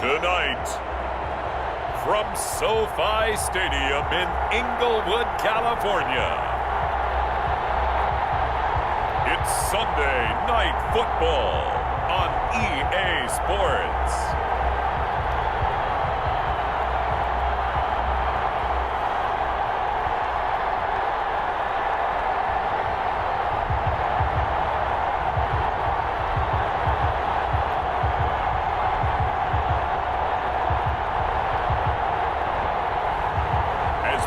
Tonight, from SoFi Stadium in Inglewood, California, it's Sunday Night Football on EA Sports.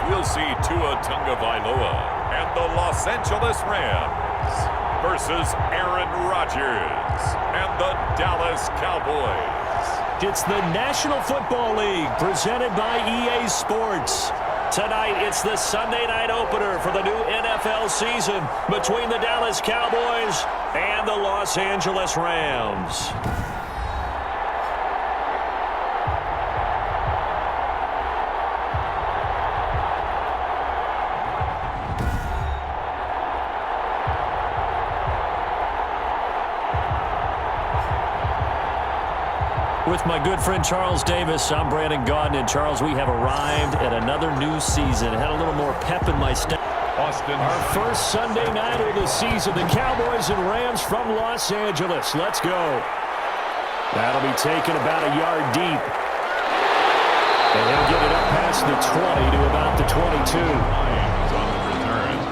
We'll see Tua Tagovailoa and the Los Angeles Rams versus Aaron Rodgers and the Dallas Cowboys. It's the National Football League presented by EA Sports. Tonight, it's the Sunday night opener for the new NFL season between the Dallas Cowboys and the Los Angeles Rams. With my good friend Charles Davis, I'm Brandon Gaudin. And Charles, we have arrived at another new season. Had a little more pep in my step. Our first Sunday night of the season, the Cowboys and Rams from Los Angeles. Let's go. That'll be taken about a yard deep. And he'll get it up past the 20 to about the 22.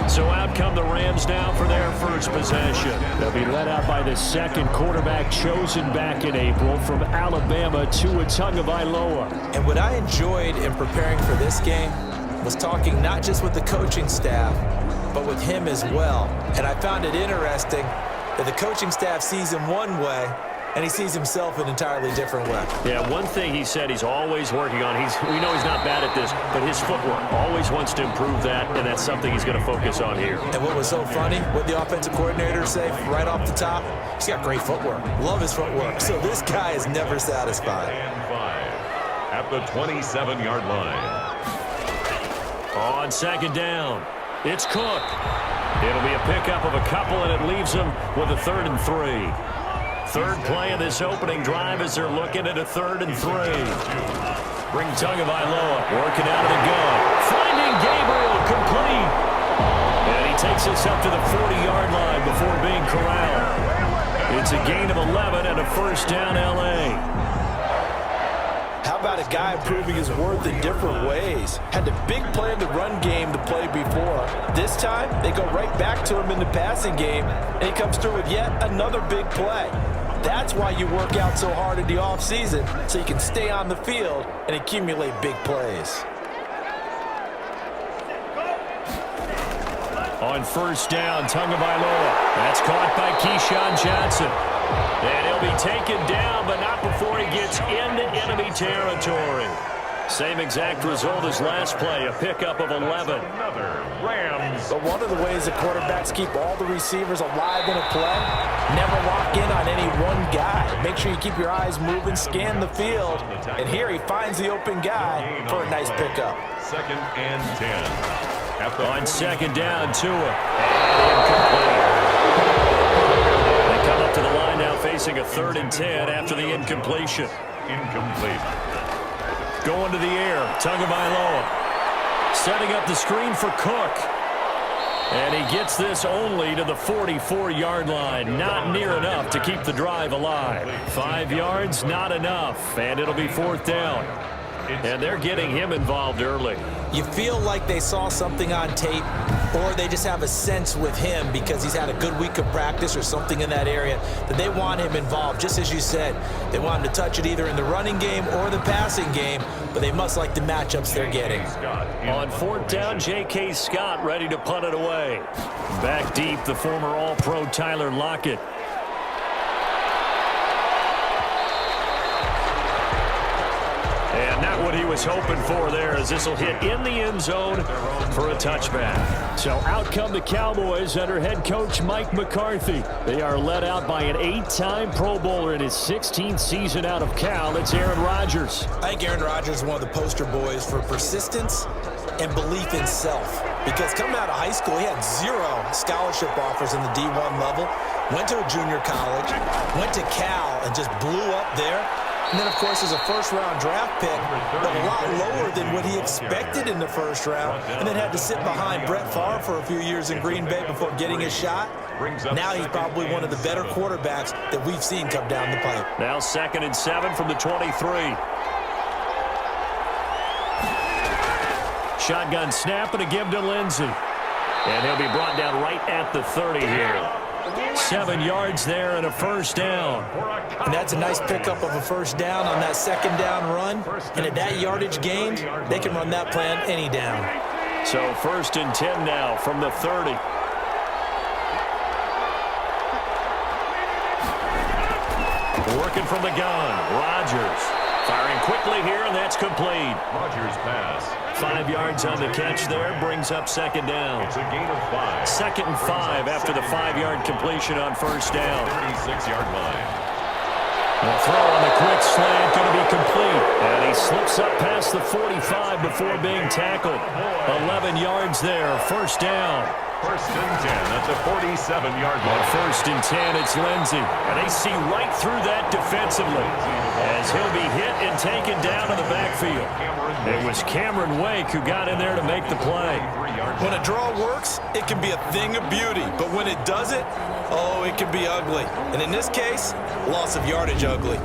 So out come the Rams now for their first possession. They'll be led out by the second quarterback chosen back in April from Alabama, Tua Tagovailoa. And what I enjoyed in preparing for this game was talking not just with the coaching staff, but with him as well. And I found it interesting that the coaching staff sees him one way, and he sees himself an entirely different way. Yeah, one thing he said he's always working on, we know he's not bad at this, but his footwork, always wants to improve that, and that's something he's going to focus on here. And what was so funny, what the offensive coordinator say right off the top, he's got great footwork. Love his footwork. So this guy is never satisfied. And 5 at the 27-yard line. On second down, it's Cook. It'll be a pickup of a couple, and it leaves him with a 3rd and 3. Third play of this opening drive as they're looking at a 3rd and 3. Bring Tagovailoa working out of the gun. Finding Gabriel complete. And he takes us up to the 40-yard line before being corralled. It's a gain of 11 and a first down L.A. How about a guy proving his worth in different ways? Had the big play in the run game to play before. This time, they go right back to him in the passing game, and he comes through with yet another big play. That's why you work out so hard in the offseason, so you can stay on the field and accumulate big plays. On first down, Tagovailoa. That's caught by Keyshawn Johnson. And he'll be taken down, but not before he gets into enemy territory. Same exact result as last play, a pickup of 11. Another Rams. But one of the ways the quarterbacks keep all the receivers alive in a play, never lock in on any one guy. Make sure you keep your eyes moving, scan the field. And here he finds the open guy for a nice pickup. 2nd and 10. On second down, Tua. And incomplete. They come up to the line now facing a 3rd and 10 after the incompletion. Incomplete. Going to the air, Tagovailoa. Setting up the screen for Cook. And he gets this only to the 44-yard line. Not near enough to keep the drive alive. 5 yards, not enough. And it'll be 4th down. And they're getting him involved early. You feel like they saw something on tape, or they just have a sense with him because he's had a good week of practice or something in that area that they want him involved. Just as you said, they want him to touch it either in the running game or the passing game, but they must like the matchups they're getting. On 4th down, J.K. Scott ready to punt it away. Back deep, the former All-Pro Tyler Lockett. And not what he was hoping for there, as this will hit in the end zone for a touchback. So out come the Cowboys under head coach Mike McCarthy. They are led out by an 8-time Pro Bowler in his 16th season out of Cal. It's Aaron Rodgers. I think Aaron Rodgers is one of the poster boys for persistence and belief in self. Because coming out of high school, he had 0 scholarship offers in the D1 level. Went to a junior college, went to Cal, and just blew up there. And then, of course, as a first-round draft pick, but a lot lower than what he expected in the first round, and then had to sit behind Brett Favre for a few years in Green Bay before getting his shot. Now he's probably one of the better quarterbacks that we've seen come down the pipe. Now 2nd and 7 from the 23. Shotgun snap and a give to Lindsey. And he'll be brought down right at the 30 here. 7 yards there and a first down. And that's a nice pickup of a first down on that second down run. And at that yardage gained, they can run that plan any down. So 1st and 10 now from the 30. Working from the gun. Rodgers firing quickly here, and that's complete. Rodgers pass. 5 yards on the catch there, brings up 2nd down. It's a gain of 5. 2nd and 5 after the 5-yard completion on first down. 36-yard line. The throw on the quick slant going to be complete. And he slips up past the 45 before being tackled. 11 yards there, first down. 1st and 10 at the 47-yard On line. 1st and 10, it's Lindsey. And they see right through that defensively as he'll be hit and taken down in the backfield. It was Cameron Wake who got in there to make the play. When a draw works, it can be a thing of beauty. But when it doesn't, oh, it can be ugly. And in this case, loss of yardage ugly.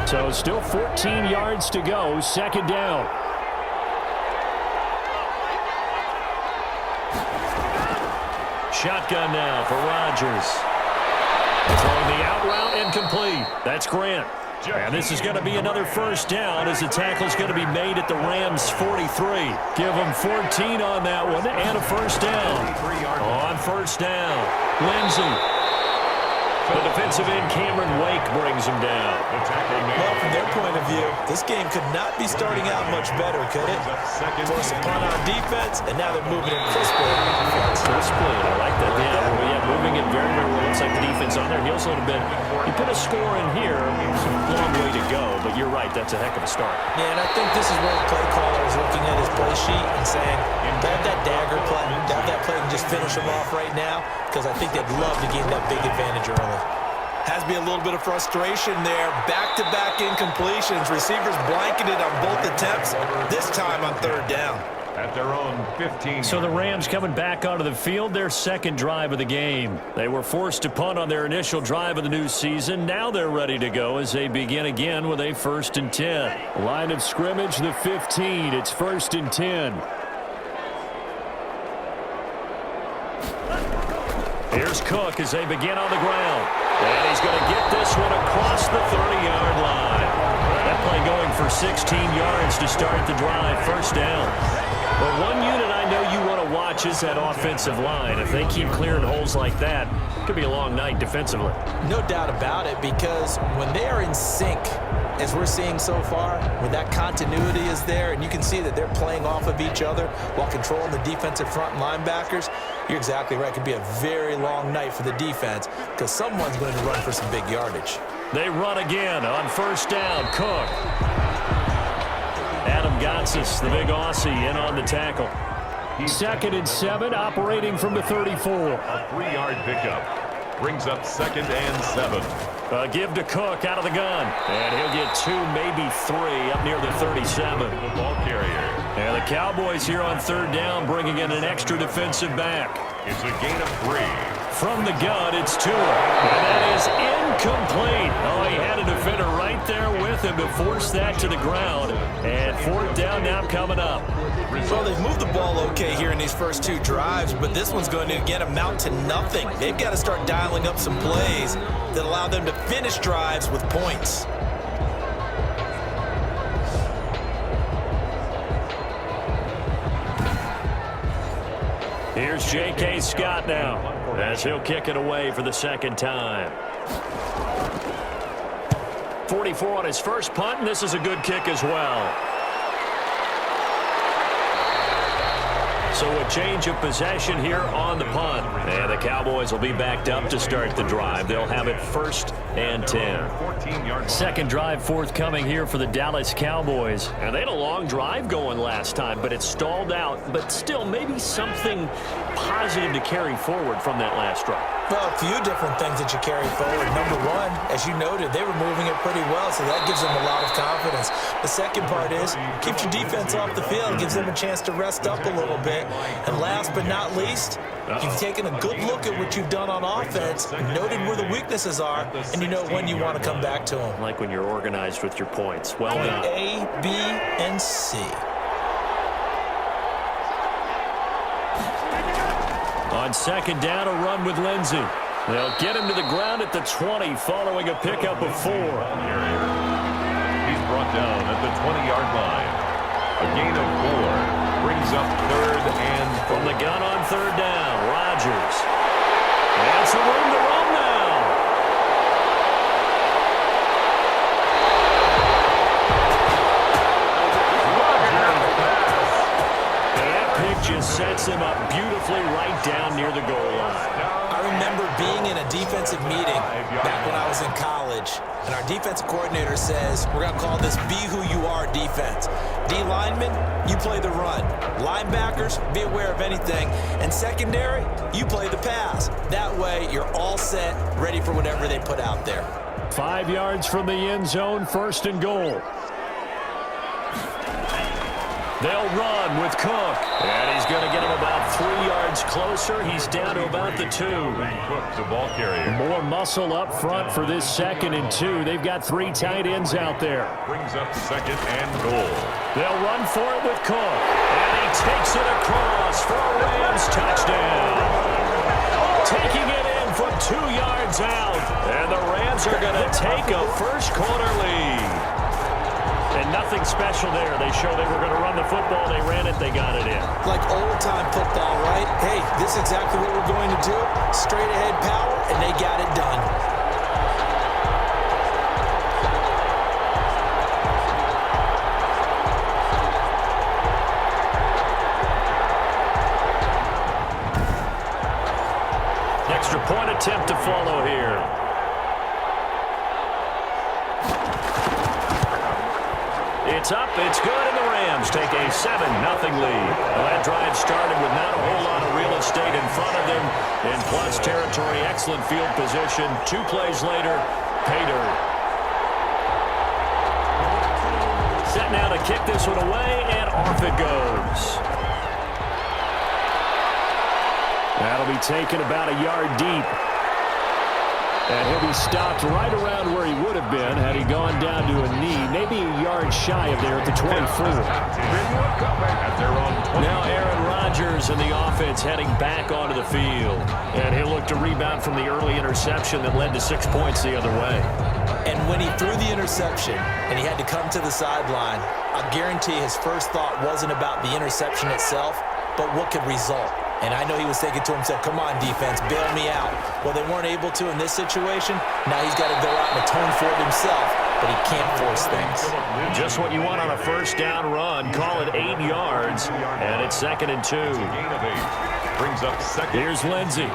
So still 14 yards to go, 2nd down. Shotgun now for Rodgers. Throwing the out route incomplete. That's Grant. And this is going to be another first down as the tackle's going to be made at the Rams' 43. Give them 14 on that one and a first down. On first down, Lindsey. The defensive end, Cameron Wake, brings him down. Well, from their point of view, this game could not be starting out much better, could it? Force a punt on defense, and now they're moving it crisply. Crisply, I like that. Yeah, moving it very, very well. Looks like the defense on their heels a little bit. You put a score in here, it's a long way to go, but you're right, that's a heck of a start. Yeah, and I think this is where the play caller is looking at his play sheet and saying, have that dagger play, have that play and just finish them off right now, because I think they'd love to gain that big advantage early. Has to be a little bit of frustration there. Back-to-back incompletions. Receivers blanketed on both attempts, this time on 3rd down. At their own 15. So the Rams coming back onto the field, their 2nd drive of the game. They were forced to punt on their initial drive of the new season. Now they're ready to go as they begin again with a 1st and 10. Line of scrimmage, the 15. It's 1st and 10. Here's Cook as they begin on the ground. And he's going to get this one across the 30-yard line. That play going for 16 yards to start the drive. First down. But one unit I know you want to watch is that offensive line. If they keep clearing holes like that, it could be a long night defensively. No doubt about it, because when they are in sync, as we're seeing so far, when that continuity is there, and you can see that they're playing off of each other while controlling the defensive front linebackers, you're exactly right. It could be a very long night for the defense because someone's going to run for some big yardage. They run again on first down. Cook. Adam Gotsis, the big Aussie, in on the tackle. 2nd and 7, operating from the 34. A 3-yard pickup. Brings up 2nd and 7. Give to Cook out of the gun. And he'll get 2, maybe 3 up near the 37. The ball carrier. And the Cowboys here on 3rd down, bringing in an extra defensive back. It's a gain of 3. From the gun, it's Tua. And that is incomplete. Oh, he had a defender right there with him to force that to the ground. And 4th down now coming up. Well, they've moved the ball okay here in these first 2 drives, but this one's going to, again, amount to nothing. They've got to start dialing up some plays that allow them to finish drives with points. Here's J.K. Scott now as he'll kick it away for the 2nd time. 44 on his first punt, and this is a good kick as well. So a change of possession here on the punt. And the Cowboys will be backed up to start the drive. They'll have it 1st and 10. Second drive forthcoming here for the Dallas Cowboys. And they had a long drive going last time, but it stalled out. But still, maybe something positive to carry forward from that last drive. Well, a few different things that you carry forward. Number one, as you noted, they were moving it pretty well, so that gives them a lot of confidence. The second part is, keeps your defense off the field, gives them a chance to rest up a little bit. And last but not least, you've taken a good look at what you've done on offense, noted where the weaknesses are, and you know when you want to come back to them. Like when you're organized with your points. Well done. A, B, and C. On second down, a run with Lindsey. They'll get him to the ground at the 20 following a pickup of 4. He's brought down at the 20-yard line. A gain of 4 brings up 3rd and from the gun on 3rd down. Rodgers. And some room to run now. That pick just sets him up beautifully right down near the goal line. I remember being in a defensive meeting back when I was in college, and our defensive coordinator says, we're going to call this Be Who You Are defense. D linemen, you play the run. Linebackers, be aware of anything. And secondary, you play the pass. That way, you're all set, ready for whatever they put out there. 5 yards from the end zone, 1st and goal. They'll run with Cook. And he's going to get him about 3 yards closer. He's down to about the 2. Cook, the ball carrier. More muscle up front for this 2nd and 2. They've got 3 tight ends out there. Brings up 2nd and goal. They'll run for it with Cook. And he takes it across for a Rams touchdown. Taking it in from 2 yards out. And the Rams are going to take a first-quarter lead. And nothing special there. They show they were going to run the football. They ran it. They got it in. Like old-time football, right? Hey, this is exactly what we're going to do. Straight-ahead power, and they got it done. Extra point attempt to follow here. It's up, it's good, and the Rams take a 7-0 lead. Well, that drive started with not a whole lot of real estate in front of them. In plus territory, excellent field position. 2 plays later, pay dirt. Set now to kick this one away, and off it goes. That'll be taken about a yard deep. And he'll be stopped right around where he would have been had he gone down to a knee, maybe a yard shy of there at the 24. Now Aaron Rodgers and the offense heading back onto the field. And he'll look to rebound from the early interception that led to 6 points the other way. And when he threw the interception and he had to come to the sideline, I guarantee his first thought wasn't about the interception itself, but what could result. And I know he was thinking to himself, come on, defense, bail me out. Well, they weren't able to in this situation. Now he's got to go out and atone for it himself, but he can't force things. Just what you want on a first down run. Call it 8 yards, and it's 2nd and 2. Brings up 2nd. Here's Lindsey.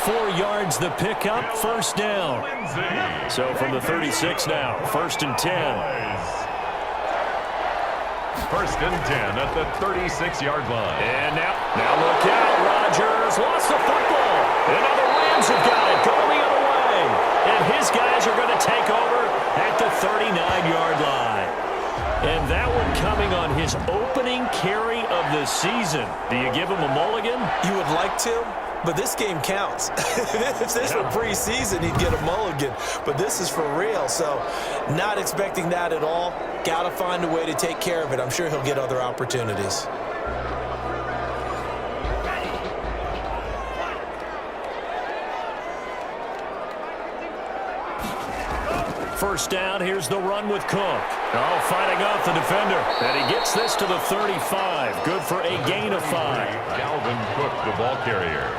4 yards the pickup, 1st down. So from the 36 now, 1st and 10. 1st and 10 at the 36-yard line. And now look out. Rodgers lost the football. And now the Rams have got it going the other way. And his guys are going to take over at the 39-yard line. And that one coming on his opening carry of the season. Do you give him a mulligan? You would like to, but this game counts. If this were preseason, he'd get a mulligan. But this is for real, so not expecting that at all. Got to find a way to take care of it. I'm sure he'll get other opportunities. First down, here's the run with Cook. Oh, fighting off the defender. And he gets this to the 35. Good for a gain of 5. Calvin Cook, the ball carrier.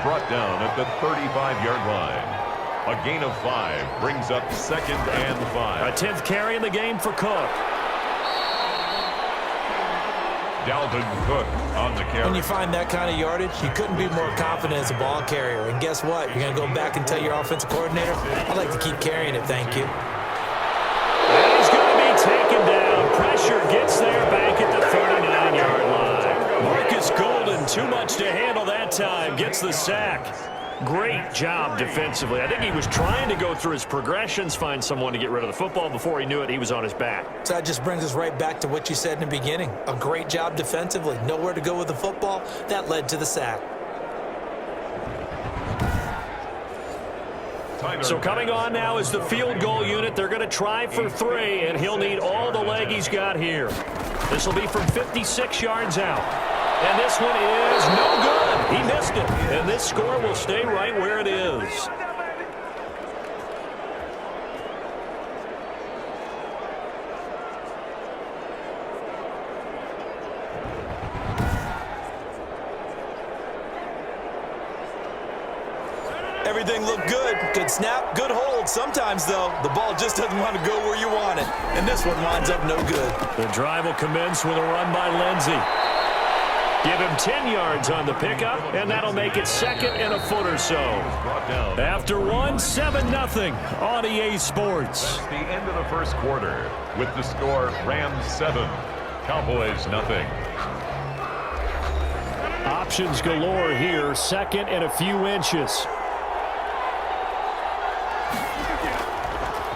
Brought down at the 35-yard line. A gain of 5 brings up 2nd and 5. A 10th carry in the game for Cook. Dalvin Cook on the carry. When you find that kind of yardage, you couldn't be more confident as a ball carrier. And guess what? You're going to go back and tell your offensive coordinator, I'd like to keep carrying it, thank you. And he's going to be taken down. Pressure gets there back at the 39-yard line. Marcus Golden, too much to handle that time, gets the sack. Great job defensively. I think he was trying to go through his progressions, find someone to get rid of the football. Before he knew it, he was on his back. So that just brings us right back to what you said in the beginning. A great job defensively. Nowhere to go with the football. That led to the sack. So coming on now is the field goal unit. They're going to try for 3, and he'll need all the leg he's got here. This will be from 56 yards out. And this one is no good. He missed it. And this score will stay right where it is. Everything looked good. Good snap, good hold. Sometimes, though, the ball just doesn't want to go where you want it. And this one winds up no good. The drive will commence with a run by Lindsey. Give him 10 yards on the pickup, and that'll make it second and a foot or so. After 7-0 on EA Sports. The end of the first quarter with the score Rams 7, Cowboys 0. Options galore here, second and a few inches.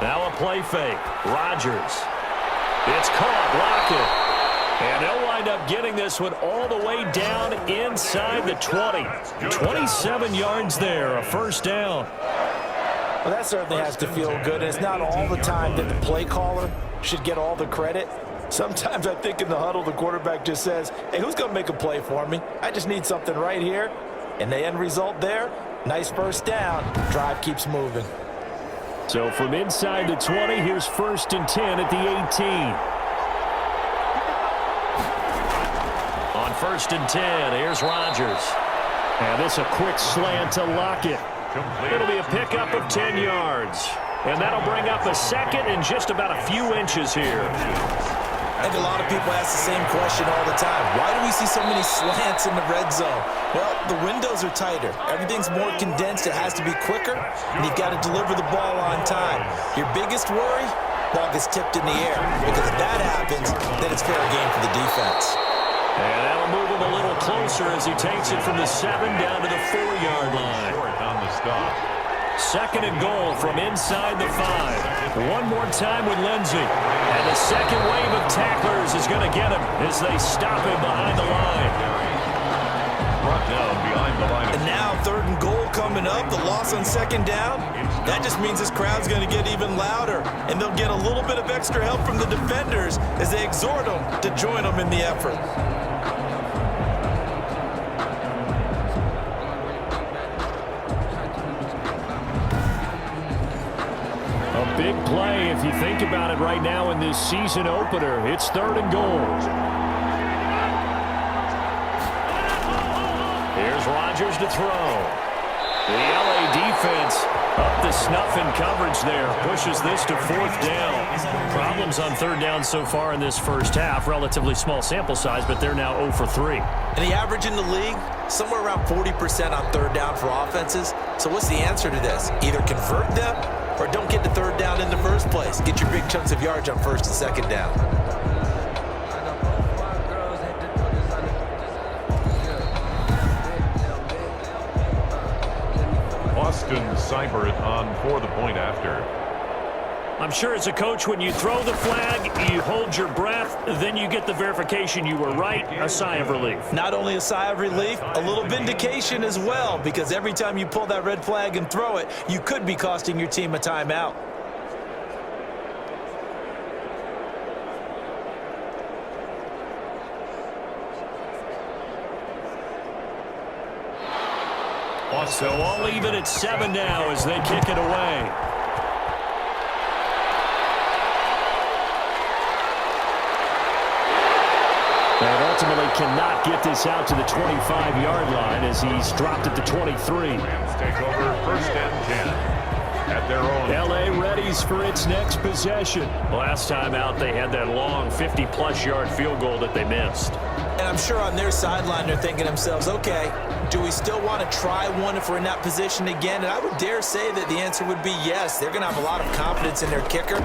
Now a play fake. Rodgers. It's caught. Lockett. And they'll wind up getting this one all the way down inside the 20. 27 yards there, a first down. Well, that certainly has to feel good. And it's not all the time that the play caller should get all the credit. Sometimes I think in the huddle, the quarterback just says, hey, who's going to make a play for me? I just need something right here. And the end result there, nice first down. Drive keeps moving. So from inside the 20, here's 1st and 10 at the 18. On 1st and 10, here's Rodgers. And this a quick slant to Lockett. It'll be a pickup of 10 yards. And that'll bring up a second and just about a few inches here. I think a lot of people ask the same question all the time. Why do we see so many slants in the red zone? Well, the windows are tighter. Everything's more condensed. It has to be quicker, and you've got to deliver the ball on time. Your biggest worry? Ball gets tipped in the air. Because if that happens, then it's fair game for the defense. And that'll move him a little closer as he takes it from the 7 down to the 4-yard line. Short on the stop. Second and goal from inside the 5. One more time with Lindsey. And the second wave of tacklers is going to get him as they stop him behind the line. Brought down behind the line. And now 3rd and goal coming up. The loss on 2nd down. That just means this crowd's going to get even louder. And they'll get a little bit of extra help from the defenders as they exhort them to join them in the effort. Big play if you think about it right now in this season opener. It's 3rd and goal. Here's Rodgers to throw. The LA defense up the snuff in coverage there. Pushes this to 4th down. Problems on 3rd down so far in this first half. Relatively small sample size, but they're now 0 for 3. And the average in the league, somewhere around 40% on 3rd down for offenses. So what's the answer to this? Either convert them or don't get the 3rd down in the first place. Get your big chunks of yards on 1st and 2nd down. Austin Seibert on for the point after. I'm sure as a coach, when you throw the flag, you hold your breath, then you get the verification you were right, a sigh of relief. Not only a sigh of relief, a little vindication as well, because every time you pull that red flag and throw it, you could be costing your team a timeout. So I'll leave it at 7 now as they kick it away. And ultimately cannot get this out to the 25-yard line as he's dropped at the 23. Rams take over 1st and 10 at their own. LA readies for its next possession. Last time out, they had that long 50-plus yard field goal that they missed. And I'm sure on their sideline they're thinking to themselves, okay, do we still want to try one if we're in that position again? And I would dare say that the answer would be yes. They're going to have a lot of confidence in their kicker.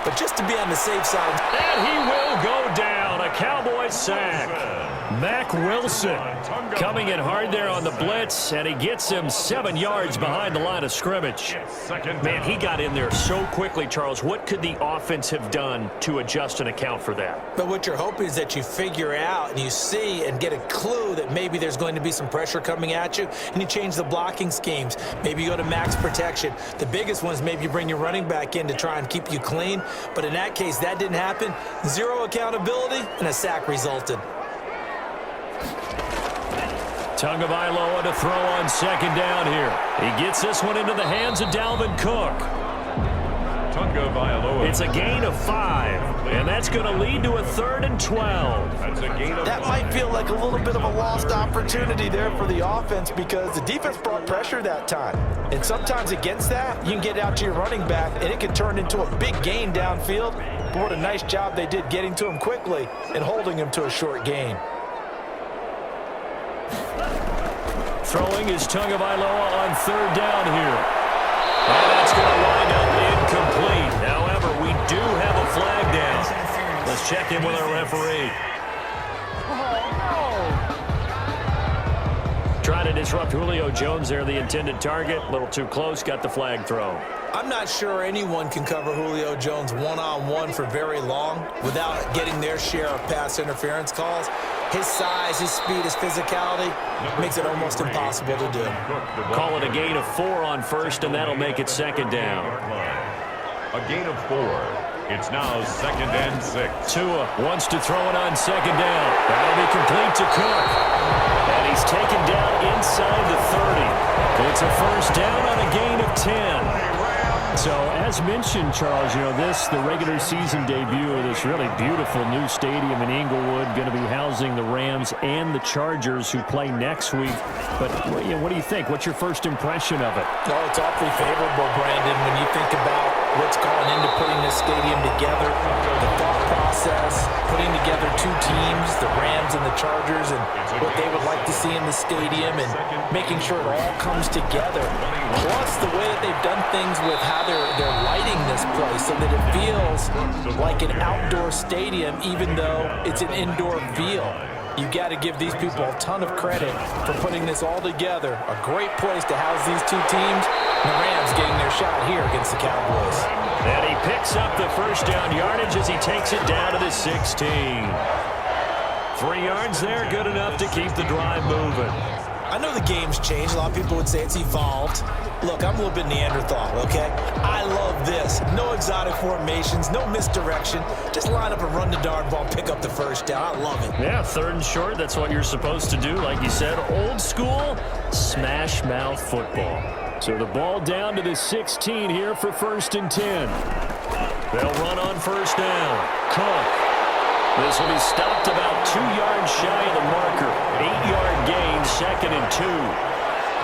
But just to be on the safe side. And he will go down. A Cowboys sack. Mack Wilson coming in hard there on the blitz, and he gets him 7 yards behind the line of scrimmage. Man, he got in there so quickly, Charles. What could the offense have done to adjust and account for that? But what you're hoping is that you figure out and you see and get a clue that maybe there's going to be some pressure coming at you, and you change the blocking schemes. Maybe you go to max protection. The biggest one is maybe you bring your running back in to try and keep you clean. But in that case, that didn't happen. Zero accountability, and a sack resulted. Tagovailoa to throw on second down here. He gets this one into the hands of Dalvin Cook. Tagovailoa. It's a gain of 5, and that's going to lead to a 3rd and 12. That's a gain of That might feel like a little bit of a lost opportunity there for the offense because the defense brought pressure that time. And sometimes against that, you can get out to your running back, and it can turn into a big gain downfield. But what a nice job they did getting to him quickly and holding him to a short gain. Throwing is Tagovailoa on 3rd down here. And that's going to wind up incomplete. However, we do have a flag down. Let's check in with our referee. Trying to disrupt Julio Jones there, the intended target. A little too close, got the flag thrown. I'm not sure anyone can cover Julio Jones one-on-one for very long without getting their share of pass interference calls. His size, his speed, his physicality makes it almost impossible to do. Call it a gain of 4 on first, and that'll make it 2nd down. a gain of 4. It's now 2nd and 6. Tua wants to throw it on 2nd down. That'll be complete to Cook. And he's taken down inside the 30. It's a first down on a gain of 10. So, as mentioned, Charles, the regular season debut of this really beautiful new stadium in Inglewood, going to be housing the Rams and the Chargers who play next week. But, what do you think? What's your first impression of it? Oh, it's awfully favorable, Brandon, when you think about what's gone into putting this stadium together, the thought process, putting together two teams, the Rams and the Chargers, and what they would like to see in the stadium, and making sure it all comes together. Plus, the way that they've done things with how they're lighting this place so that it feels like an outdoor stadium, even though it's an indoor feel. You got to give these people a ton of credit for putting this all together. A great place to house these two teams. The Rams getting their shot here against the Cowboys. And he picks up the first down yardage as he takes it down to the 16. 3 yards there, good enough to keep the drive moving. I know the game's changed. A lot of people would say it's evolved. Look, I'm a little bit Neanderthal, okay? I love this. No exotic formations, no misdirection. Just line up and run the darn ball, pick up the first down. I love it. Yeah, 3rd and short, that's what you're supposed to do. Like you said, old school, smash mouth football. So the ball down to the 16 here for 1st and 10. They'll run on first down. Cook. This will be stopped about 2 yards shy of the marker. 8-yard gain, 2nd and 2.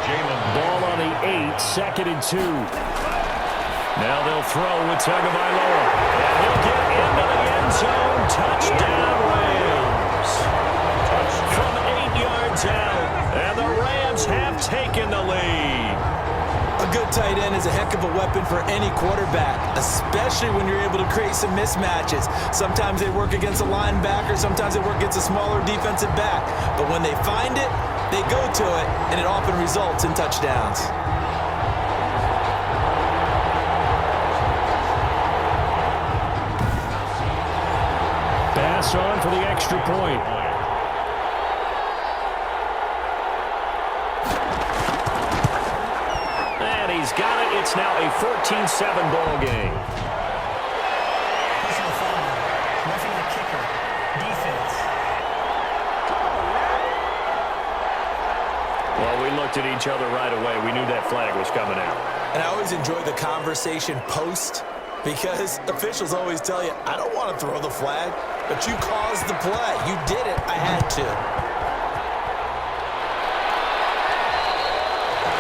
Ball on the 8, 2nd and 2. Now they'll throw with Tagovailoa. And he'll get into the end zone. Touchdown, Rams. From 8 yards out. And the Rams have taken the lead. A good tight end is a heck of a weapon for any quarterback, especially when you're able to create some mismatches. Sometimes they work against a linebacker, sometimes they work against a smaller defensive back. But when they find it, they go to it, and it often results in touchdowns. Pass on for the extra point. And he's got it. It's now a 14-7 ball game. Well, we looked at each other right away. We knew that flag was coming out. And I always enjoy the conversation post, because officials always tell you, I don't want to throw the flag, but you caused the play. You did it. I had to.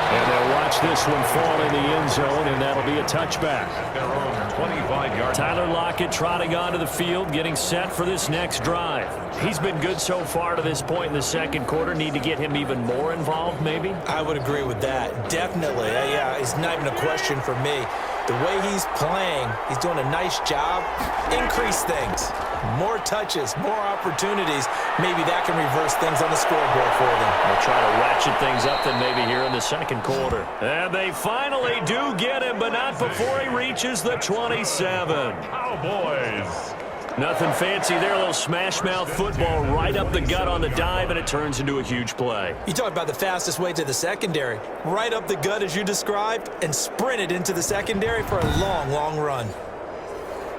And they'll watch this one fall in the end zone, and that'll be a touchback. 25-yard. Tyler Lockett trotting onto the field, getting set for this next drive. He's been good so far to this point in the second quarter. Need to get him even more involved, maybe? I would agree with that. Definitely. Yeah, it's not even a question for me. The way he's playing, he's doing a nice job. Increase things. More touches, more opportunities. Maybe that can reverse things on the scoreboard for them. They'll try to ratchet things up then maybe here in the second quarter. And they finally do get him, but not before he reaches the 27. Cowboys. Nothing fancy there. A little smash-mouth football right up the gut on the dive, and it turns into a huge play. You talk about the fastest way to the secondary. Right up the gut as you described and sprinted into the secondary for a long, long run.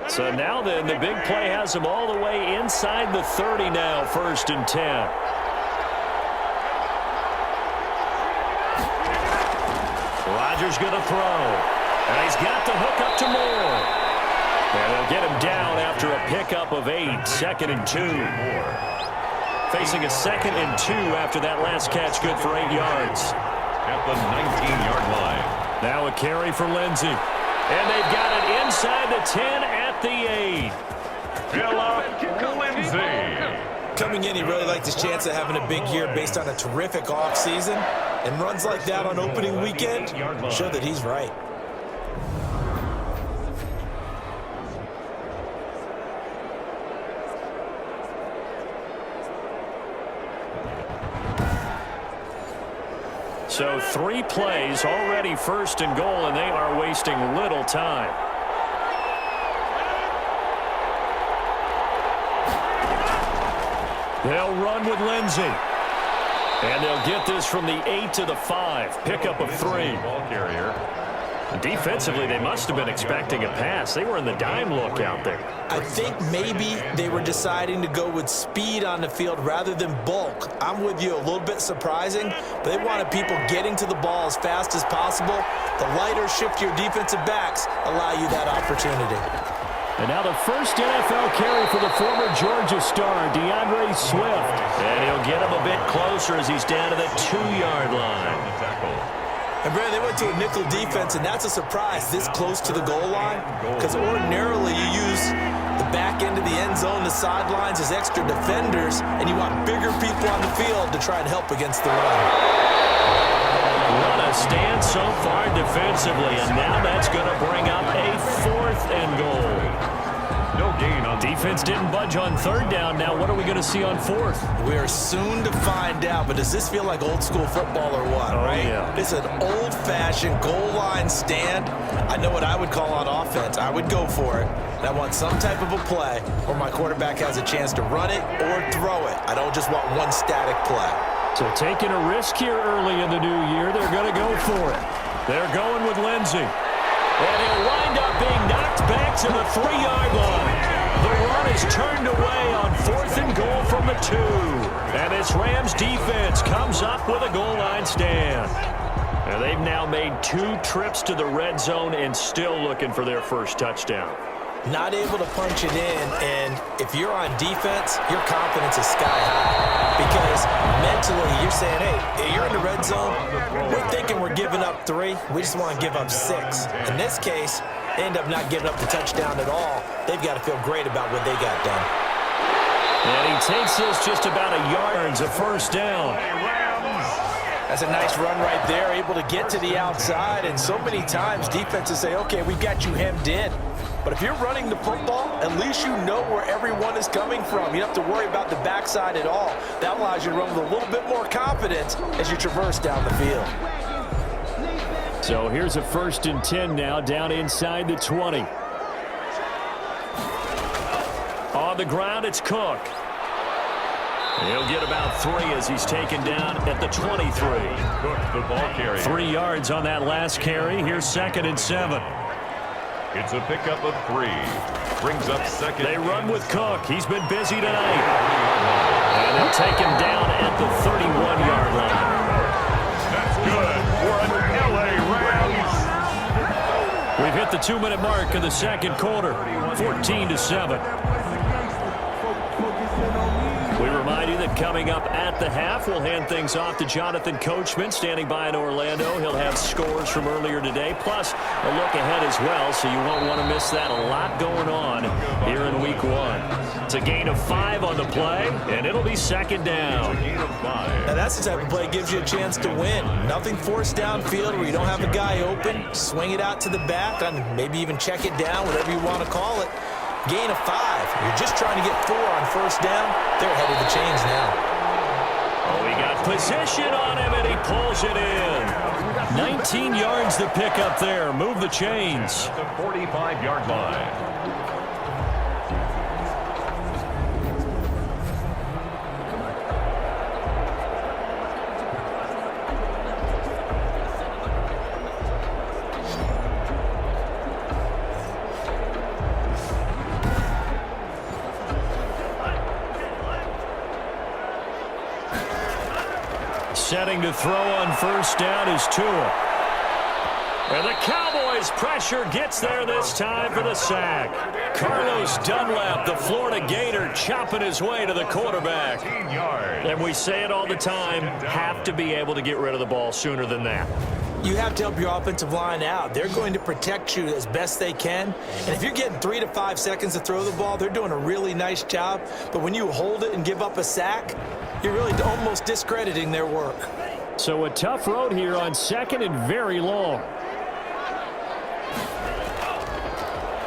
So now then, the big play has him all the way inside the 30 now, 1st and 10. Rodgers going to throw. And he's got the hook up to Moore. And they'll get him down after a pickup of 8, 2nd and 2. Facing a 2nd and 2 after that last catch, good for 8 yards. At the 19-yard line. Now a carry for Lindsey. And they've got it inside the 10 at the 8. Phillip Lindsey. Coming in, he really liked his chance of having a big year based on a terrific offseason. And runs like that on opening weekend show that he's right. So 3 plays already 1st and goal, and they are wasting little time. They'll run with Lindsey. And they'll get this from the 8 to the 5. Pickup of 3. Ball carrier. Defensively, they must have been expecting a pass. They were in the dime look out there. I think maybe they were deciding to go with speed on the field rather than bulk. I'm with you, a little bit surprising, but they wanted people getting to the ball as fast as possible. The lighter, shiftier defensive backs allow you that opportunity. And now the first NFL carry for the former Georgia star, DeAndre Swift. And he'll get him a bit closer as he's down to the 2-yard line. And, Brad, they went to a nickel defense, and that's a surprise this close to the goal line because ordinarily you use the back end of the end zone, the sidelines as extra defenders, and you want bigger people on the field to try and help against the run. What a stand so far defensively, and now that's going to bring up a 4th and goal. No gain on defense. Didn't budge on 3rd down. Now what are we going to see on 4th? We are soon to find out, but does this feel like old school football or what, right? Yeah. It's an old-fashioned goal line stand. I know what I would call on offense. I would go for it. And I want some type of a play where my quarterback has a chance to run it or throw it. I don't just want one static play. So taking a risk here early in the new year, they're going to go for it. They're going with Lindsey. And he'll wind up being knocked back to the 3-yard line. The run is turned away on 4th and goal from the 2. And this Rams defense comes up with a goal line stand. And they've now made 2 trips to the red zone and still looking for their first touchdown. Not able to punch it in, and if you're on defense, your confidence is sky high. Because mentally, you're saying, hey, you're in the red zone. We're thinking we're giving up 3. We just want to give up 6. In this case, they end up not giving up the touchdown at all. They've got to feel great about what they got done. And he takes this just about a yard. It's a 1st down. That's a nice run right there, able to get to the outside. And so many times defenses say, okay, we've got you hemmed in. But if you're running the football, at least you know where everyone is coming from. You don't have to worry about the backside at all. That allows you to run with a little bit more confidence as you traverse down the field. So here's a 1st and 10 now, down inside the 20. On the ground, it's Cook. He'll get about 3 as he's taken down at the 23. Cook, the ball carrier. 3 yards on that last carry. Here's 2nd and 7. It's a pickup of 3. Brings up 2nd. They run with Cook. He's been busy tonight. And they'll take him down at the 31-yard line. That's good for an LA Rams. We've hit the 2-minute mark of the second quarter. 14-7. We remind you that coming up at the half, we'll hand things off to Jonathan Coachman, standing by in Orlando. He'll have scores from earlier today, plus a look ahead as well, so you won't want to miss that. A lot going on here in Week 1. It's a gain of 5 on the play, and it'll be second down. Now that's the type of play that gives you a chance to win. Nothing forced downfield where you don't have a guy open. Swing it out to the back, and maybe even check it down, whatever you want to call it. Gain of 5. You're just trying to get 4 on first down. They're ahead of the chains now. Oh, he got position on him, and he pulls it in. 19 yards to pick up there. Move the chains. The 45-yard line. Setting to throw on first down is Tua. And the Cowboys pressure gets there this time for the sack. Carlos Dunlap, the Florida Gator, chopping his way to the quarterback. And we say it all the time, have to be able to get rid of the ball sooner than that. You have to help your offensive line out. They're going to protect you as best they can. And if you're getting 3 to 5 seconds to throw the ball, they're doing a really nice job. But when you hold it and give up a sack, you're really almost discrediting their work. So a tough road here on second and very long.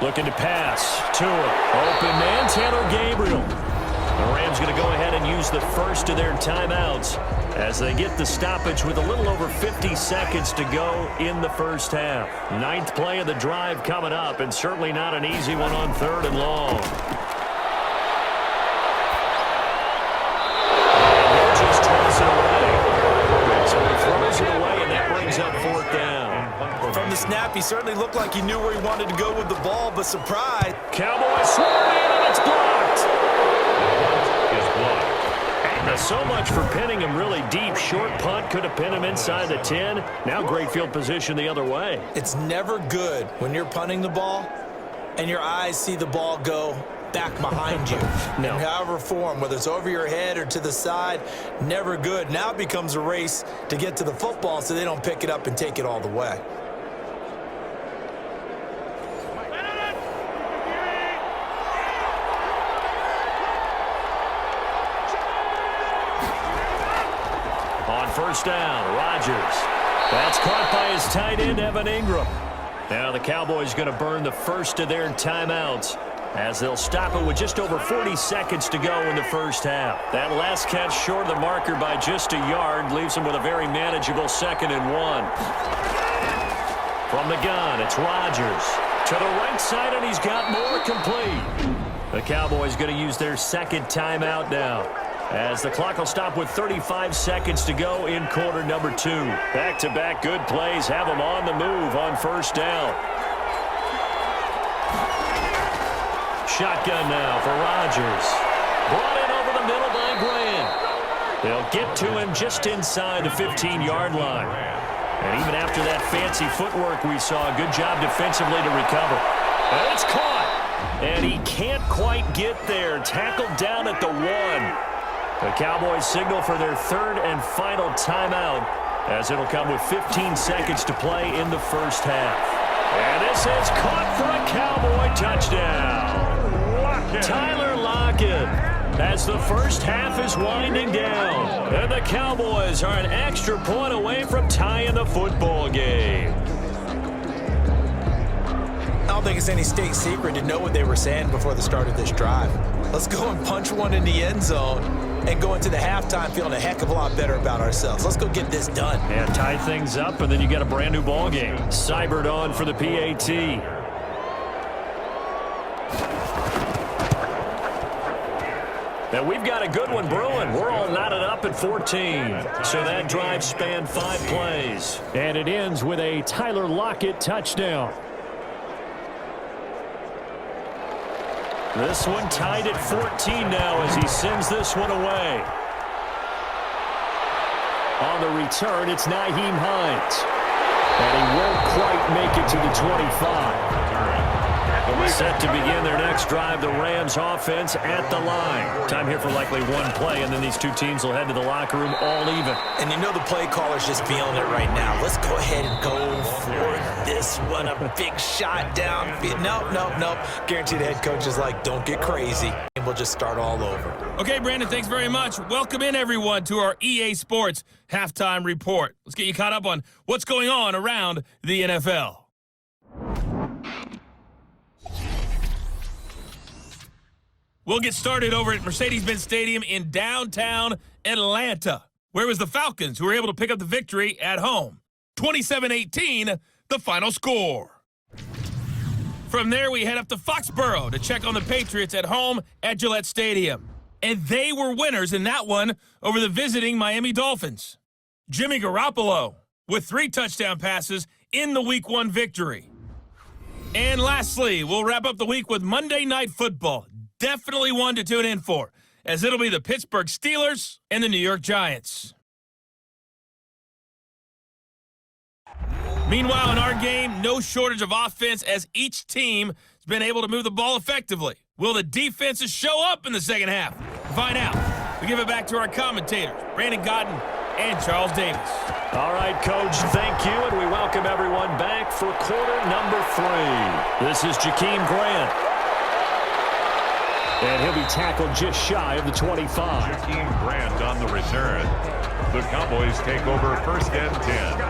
Looking to pass. Tua. Open man, Taylor Gabriel. The Rams going to go ahead and use the first of their timeouts as they get the stoppage with a little over 50 seconds to go in the first half. 9th play of the drive coming up, and certainly not an easy one on 3rd and long. And they'll just toss it away. So he throws it away, and that brings up 4th down. From the snap, he certainly looked like he knew where he wanted to go with the ball, but surprise. Cowboys swarm in, and it's blocked. So much for pinning him really deep. Short punt could have pinned him inside the 10. Now great field position the other way. It's never good when you're punting the ball and your eyes see the ball go back behind you. No. In however form, whether it's over your head or to the side, never good. Now it becomes a race to get to the football so they don't pick it up and take it all the way. First down, Rodgers. That's caught by his tight end, Evan Ingram. Now the Cowboys going to burn the first of their timeouts as they'll stop it with just over 40 seconds to go in the first half. That last catch short of the marker by just a yard leaves them with a very manageable 2nd and 1. From the gun, it's Rodgers. To the right side, and he's got more complete. The Cowboys going to use their 2nd timeout now, as the clock will stop with 35 seconds to go in quarter number 2. Back-to-back good plays have them on the move on first down. Shotgun now for Rodgers. Brought in over the middle by Graham. They'll get to him just inside the 15-yard line. And even after that fancy footwork we saw, good job defensively to recover. And it's caught. And he can't quite get there. Tackled down at the 1. The Cowboys signal for their 3rd and final timeout, as it'll come with 15 seconds to play in the first half. And this is caught for a Cowboy touchdown. Lockett. Tyler Lockett, as the first half is winding down. And the Cowboys are an extra point away from tying the football game. I don't think it's any state secret to know what they were saying before the start of this drive. Let's go and punch one in the end zone and go into the halftime feeling a heck of a lot better about ourselves. Let's go get this done. Yeah, tie things up, and then you get a brand new ball game. Seibert on for the PAT. Now we've got a good one brewing. We're all knotted up at 14. So that drive spanned 5 plays. And it ends with a Tyler Lockett touchdown. This one tied at 14 now as he sends this one away. On the return, it's Nyheim Hines. And he won't quite make it to the 25. Set to begin their next drive, the Rams offense at the line. Time here for likely one play, and then these two teams will head to the locker room all even. And you know the play caller's just feeling it right now. Let's go ahead and go for this one. A big shot down. Nope. Guaranteed the head coach is like, don't get crazy. And we'll just start all over. Okay, Brandon, thanks very much. Welcome in, everyone, to our EA Sports Halftime Report. Let's get you caught up on what's going on around the NFL. We'll get started over at Mercedes-Benz Stadium in downtown Atlanta, where it was the Falcons who were able to pick up the victory at home. 27-18, the final score. From there, we head up to Foxborough to check on the Patriots at home at Gillette Stadium. And they were winners in that one over the visiting Miami Dolphins. Jimmy Garoppolo with 3 touchdown passes in the Week 1 victory. And lastly, we'll wrap up the week with Monday Night Football. Definitely one to tune in for, as it'll be the Pittsburgh Steelers and the New York Giants. Meanwhile, in our game, no shortage of offense as each team has been able to move the ball effectively. Will the defenses show up in the second half? To find out, we give it back to our commentators, Brandon Godden and Charles Davis. All right, Coach, thank you, and we welcome everyone back for quarter number 3. This is Jakeem Grant. And he'll be tackled just shy of the 25. Jakeem Grant on the return. The Cowboys take over 1st and 10.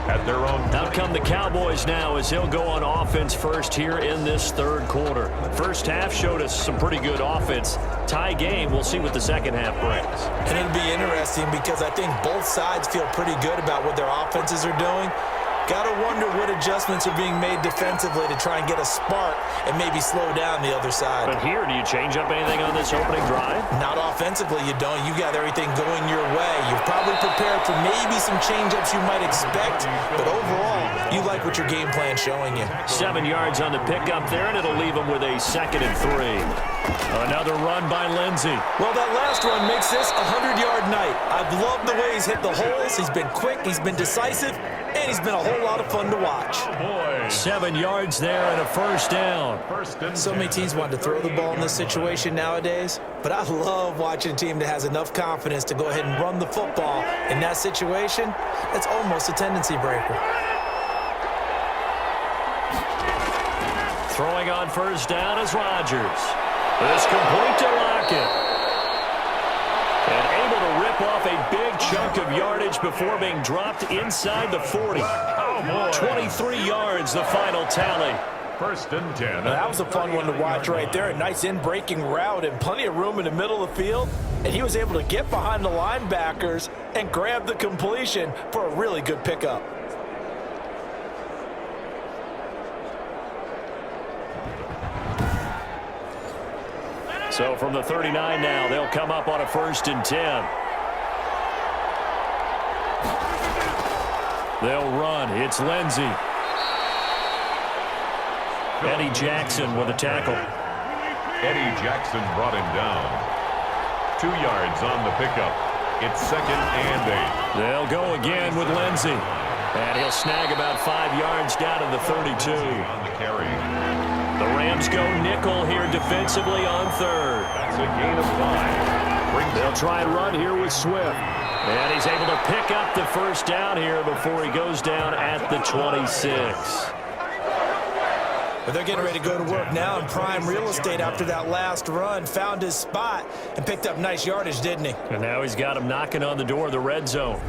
At their own. Out come the Cowboys now as he'll go on offense first here in this third quarter. First half showed us some pretty good offense. Tie game, we'll see what the second half brings. And it'll be interesting because I think both sides feel pretty good about what their offenses are doing. Got to wonder what adjustments are being made defensively to try and get a spark and maybe slow down the other side. But here, do you change up anything on this opening drive? Not offensively, you don't. You got everything going your way. You're probably prepared for maybe some change-ups you might expect, but overall, you like what your game plan's showing you. 7 yards on the pickup there, and it'll leave him with a 2nd and 3. Another run by Lindsey. Well, that last run makes this a 100-yard night. I've loved the way he's hit the holes. He's been quick, he's been decisive, and he's been a whole lot of fun to watch. 7 yards there and a 1st down. So many teams want to throw the ball in this situation nowadays, but I love watching a team that has enough confidence to go ahead and run the football. In that situation, it's almost a tendency breaker. Throwing on 1st down is Rodgers. It's complete to Lockett. And able to rip off a big chunk of yardage before being dropped inside the 40. 23 yards, the final tally. 1st and 10. That was a fun one to watch right there. A nice in-breaking route and plenty of room in the middle of the field. And he was able to get behind the linebackers and grab the completion for a really good pickup. So from the 39 now, they'll come up on a 1st and 10. They'll run. It's Lindsey. Eddie Jackson with a tackle. Eddie Jackson brought him down. 2 yards on the pickup. It's 2nd and 8. They'll go again with Lindsey. And he'll snag about 5 yards down to the 32. On the carry. The Rams go nickel here defensively on 3rd. That's a gain of 5. They'll try and run here with Swift. And he's able to pick up the 1st down here before he goes down at the 26. But they're getting ready to go to work now in prime real estate after that last run. Found his spot and picked up nice yardage, didn't he? And now he's got him knocking on the door of the red zone.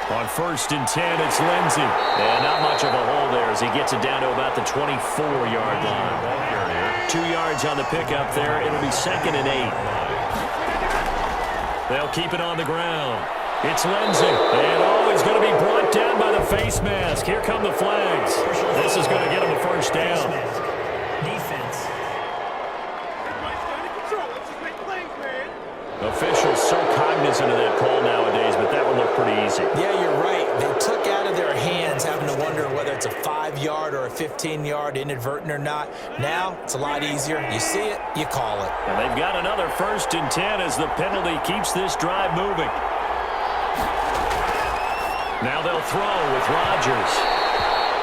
On 1st and 10, it's Lindsey. And not much of a hole there as he gets it down to about the 24-yard line. 2 yards on the pickup there. It'll be 2nd and 8. They'll keep it on the ground. It's Lindsey. And he's going to be brought down by the face mask. Here come the flags. This is going to get him a 1st down. Defense. Officials so cognizant of that call nowadays, but that one looked pretty easy. 5-yard or a 15-yard, inadvertent or not. Now it's a lot easier. You see it, you call it. And they've got another 1st and 10 as the penalty keeps this drive moving. Now they'll throw with Rodgers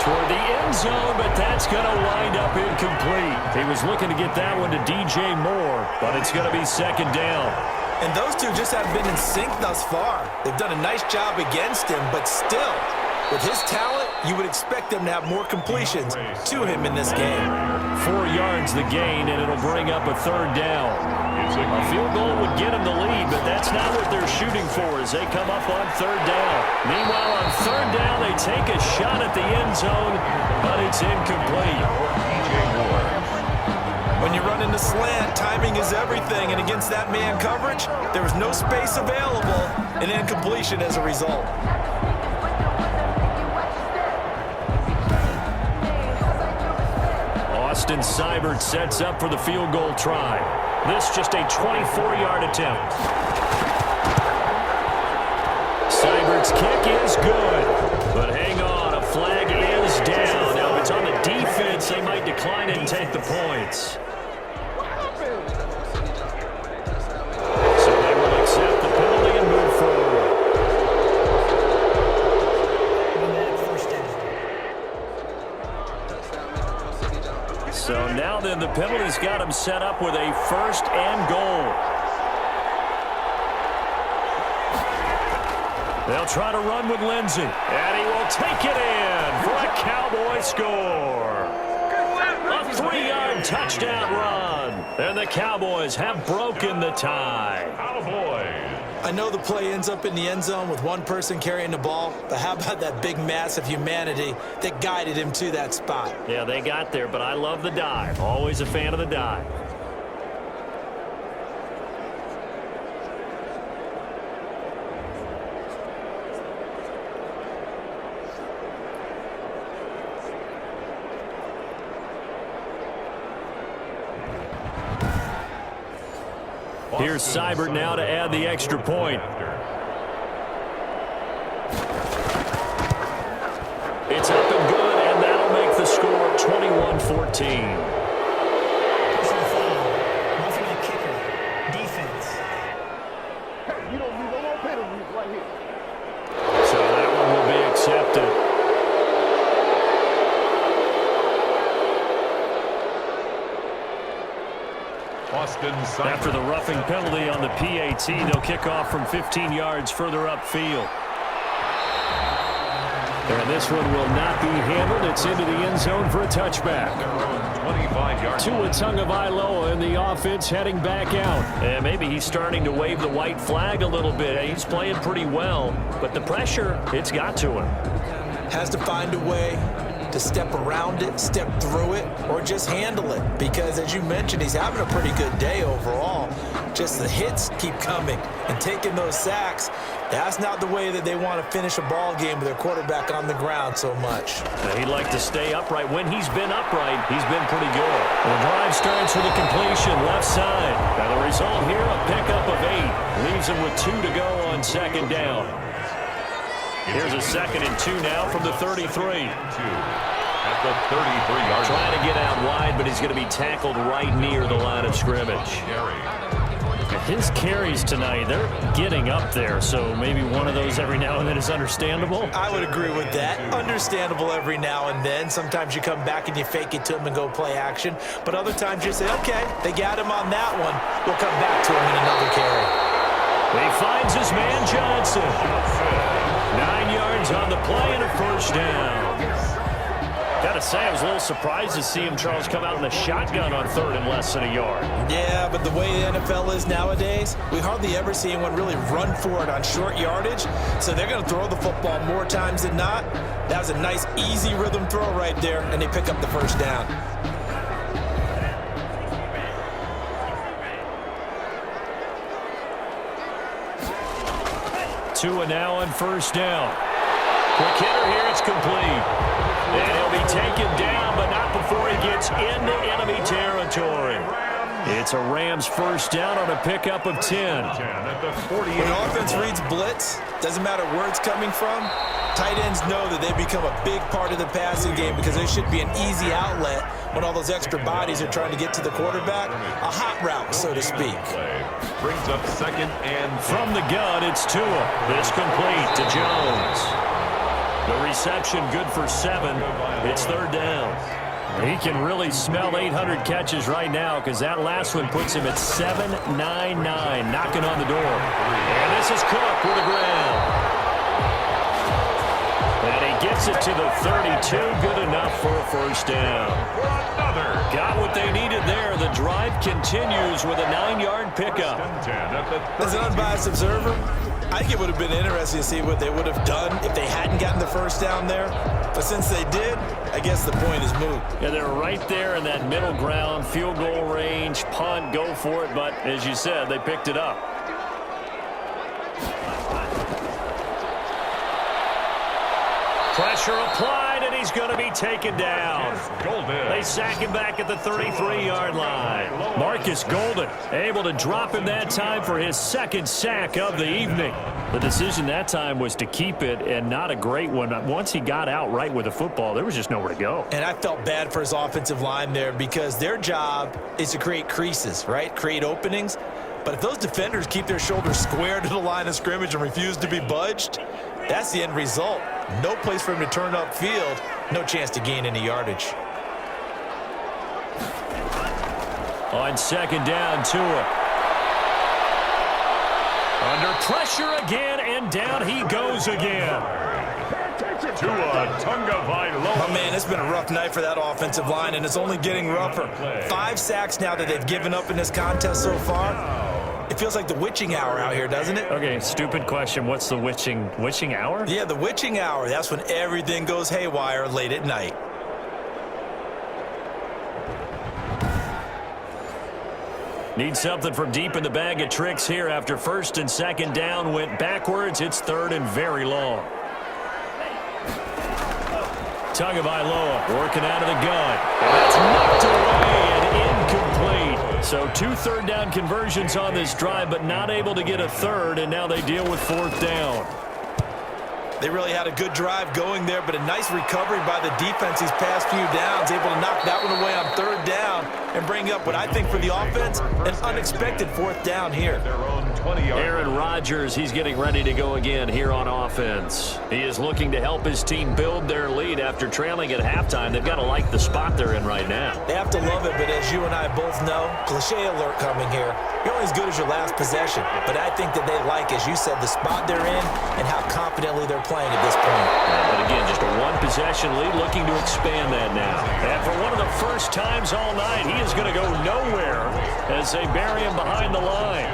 toward the end zone, but that's going to wind up incomplete. He was looking to get that one to DJ Moore, but it's going to be 2nd down. And those two just haven't been in sync thus far. They've done a nice job against him, but still, with his talent, you would expect them to have more completions to him in this game. 4 yards the gain, and it'll bring up a 3rd down. A field goal would get him the lead, but that's not what they're shooting for as they come up on 3rd down. Meanwhile, on 3rd down, they take a shot at the end zone, but it's incomplete. When you run into slant, timing is everything, and against that man coverage, there was no space available, and incompletion as a result. Austin Seibert sets up for the field goal try. This just a 24-yard attempt. Seibert's kick is good, but hang on, a flag is down. Now, if it's on the defense, they might decline it and take the points. So they will accept the penalty and move forward. So now then the penalty's got him set up with a 1st and goal. They'll try to run with Lindsey, and he will take it in for a Cowboy score. A 3-yard touchdown run, and the Cowboys have broken the tie. I know the play ends up in the end zone with one person carrying the ball, but how about that big mass of humanity that guided him to that spot? Yeah, they got there, but I love the dive. Always a fan of the dive. Here's Seibert now to add the extra point. It's up and good, and that'll make the score 21-14. Roughing the kicker. Defense. So that one will be accepted. After the roughing penalty on the PAT, they'll kick off from 15 yards further upfield. And this one will not be handled. It's into the end zone for a touchback. Tua Tagovailoa in the offense heading back out. And maybe he's starting to wave the white flag a little bit. He's playing pretty well, but the pressure, it's got to him. Has to find a way to step around it, step through it, or just handle it. Because as you mentioned, he's having a pretty good day overall. Just the hits keep coming and taking those sacks. That's not the way that they want to finish a ball game with their quarterback on the ground so much. Now, he'd like to stay upright. When he's been upright, he's been pretty good. The drive starts with a completion left side. Now the result here, a pickup of 8. Leaves him with 2 to go on 2nd down. Here's a 2nd and 2 now from the 33. At the 33-yard line. Trying to get out wide, but he's going to be tackled right near the line of scrimmage. His carries tonight, they're getting up there, so maybe one of those every now and then is understandable. I would agree with that. Understandable every now and then. Sometimes you come back and you fake it to him and go play action. But other times you say, okay, they got him on that one. We'll come back to him in another carry. He finds his man Johnson. 9 yards on the play and a 1st down. Got to say, I was a little surprised to see him, Charles, come out in the shotgun on 3rd and less than a yard. Yeah, but the way the NFL is nowadays, we hardly ever see anyone really run for it on short yardage. So they're going to throw the football more times than not. That was a nice, easy rhythm throw right there, and they pick up the 1st down. Tua now on 1st down. Quick hitter here, it's complete. And he'll be taken down, but not before he gets into enemy territory. It's a Rams 1st down on a pickup of 10. When offense reads blitz, doesn't matter where it's coming from, Tight ends know that they become a big part of the passing game because they should be an easy outlet when all those extra bodies are trying to get to the quarterback. A hot route, so to speak. Brings up 2nd and 10. From the gun, it's Tua. This complete to Jones. The reception good for 7. It's 3rd down. He can really smell 800 catches right now because that last one puts him at 799, knocking on the door. And this is Cook with a grab. And he gets it to the 32, good enough for a 1st down. Got what they needed there. The drive continues with a 9-yard pickup. As an unbiased observer, I think it would have been interesting to see what they would have done if they hadn't gotten the 1st down there. But since they did, I guess the point is moot. Yeah, they're right there in that middle ground, field goal range, punt, go for it. But as you said, they picked it up. Pressure applied, and he's going to be taken down. They sack him back at the 33-yard line. Marcus Golden able to drop him that time for his 2nd sack of the evening. The decision that time was to keep it, and not a great one. Once he got out right with the football, there was just nowhere to go. And I felt bad for his offensive line there because their job is to create creases, right? Create openings. But if those defenders keep their shoulders square to the line of scrimmage and refuse to be budged, that's the end result. No place for him to turn upfield. No chance to gain any yardage. On 2nd down, Tua. Under pressure again, and down he goes again. Tua Tagovailoa. Oh, man, it's been a rough night for that offensive line, and it's only getting rougher. 5 sacks now that they've given up in this contest so far. It feels like the witching hour out here, doesn't it? Okay, stupid question. What's the witching hour? Yeah, the witching hour. That's when everything goes haywire late at night. Need something from deep in the bag of tricks here after 1st and 2nd down went backwards. It's 3rd and very long. Tagovailoa working out of the gun. That's knocked away and incomplete. So 2 3rd down conversions on this drive, but not able to get a 3rd, and now they deal with 4th down. They really had a good drive going there, but a nice recovery by the defense these past few downs, able to knock that one away on 3rd down and bring up what I think for the offense, an unexpected 4th down here. Aaron Rodgers, he's getting ready to go again here on offense. He is looking to help his team build their lead after trailing at halftime. They've got to like the spot they're in right now. They have to love it, but as you and I both know, cliche alert coming here, you're only as good as your last possession. But I think that they like, as you said, the spot they're in and how confidently they're playing at this point. But again, just a 1-possession lead, looking to expand that now. And for one of the first times all night, he is going to go nowhere as they bury him behind the line.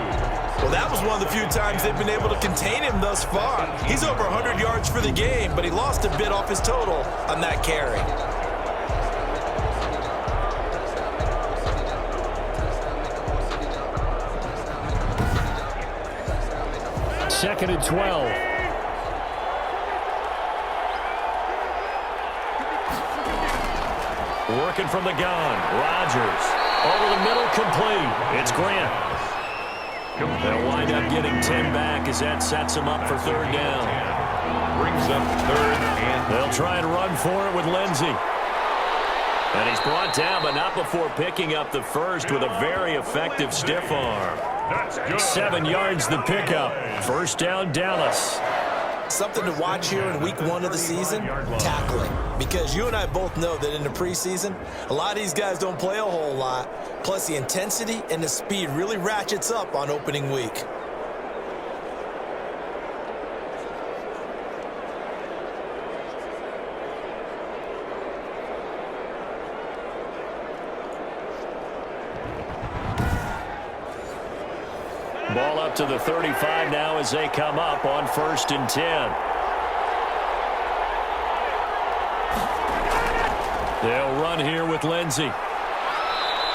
Well, that was one of the few times they've been able to contain him thus far. He's over 100 yards for the game, but he lost a bit off his total on that carry. Second and 12. Working from the gun. Rodgers. Over the middle, complete. It's Grant. They'll wind up getting 10 back as that sets them up for 3rd down. Brings up 3rd and They'll try and run for it with Lindsey. And he's brought down, but not before picking up the 1st with a very effective stiff arm. 7 yards the pickup. 1st down, Dallas. Something to watch here in week 1 of the season, tackling. Because you and I both know that in the preseason, a lot of these guys don't play a whole lot. Plus the intensity and the speed really ratchets up on opening week. Ball up to the 35 now as they come up on 1st and 10. They'll run here with Lindsey.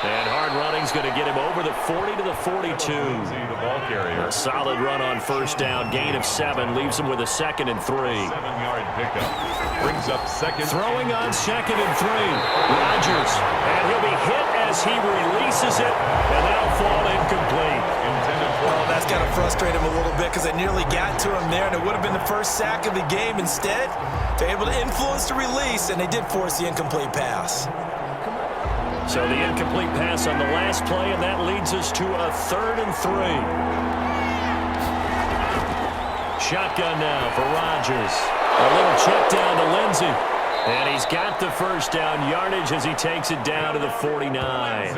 And hard running's going to get him over the 40 to the 42. The ball carrier. A solid run on first down. Gain of 7. Leaves him with a 2nd and 3. 7-yard pickup. Brings up second. Throwing on 2nd and 3. Rodgers. And he'll be hit as he releases it. And that'll fall incomplete. Oh, that's got to frustrate him a little bit because they nearly got to him there, and it would have been the first sack of the game. Instead, they're able to influence the release, and they did force the incomplete pass. So the incomplete pass on the last play, and that leads us to a 3rd and 3. Shotgun now for Rodgers. A little check down to Lindsey. And he's got the first down yardage as he takes it down to the 49.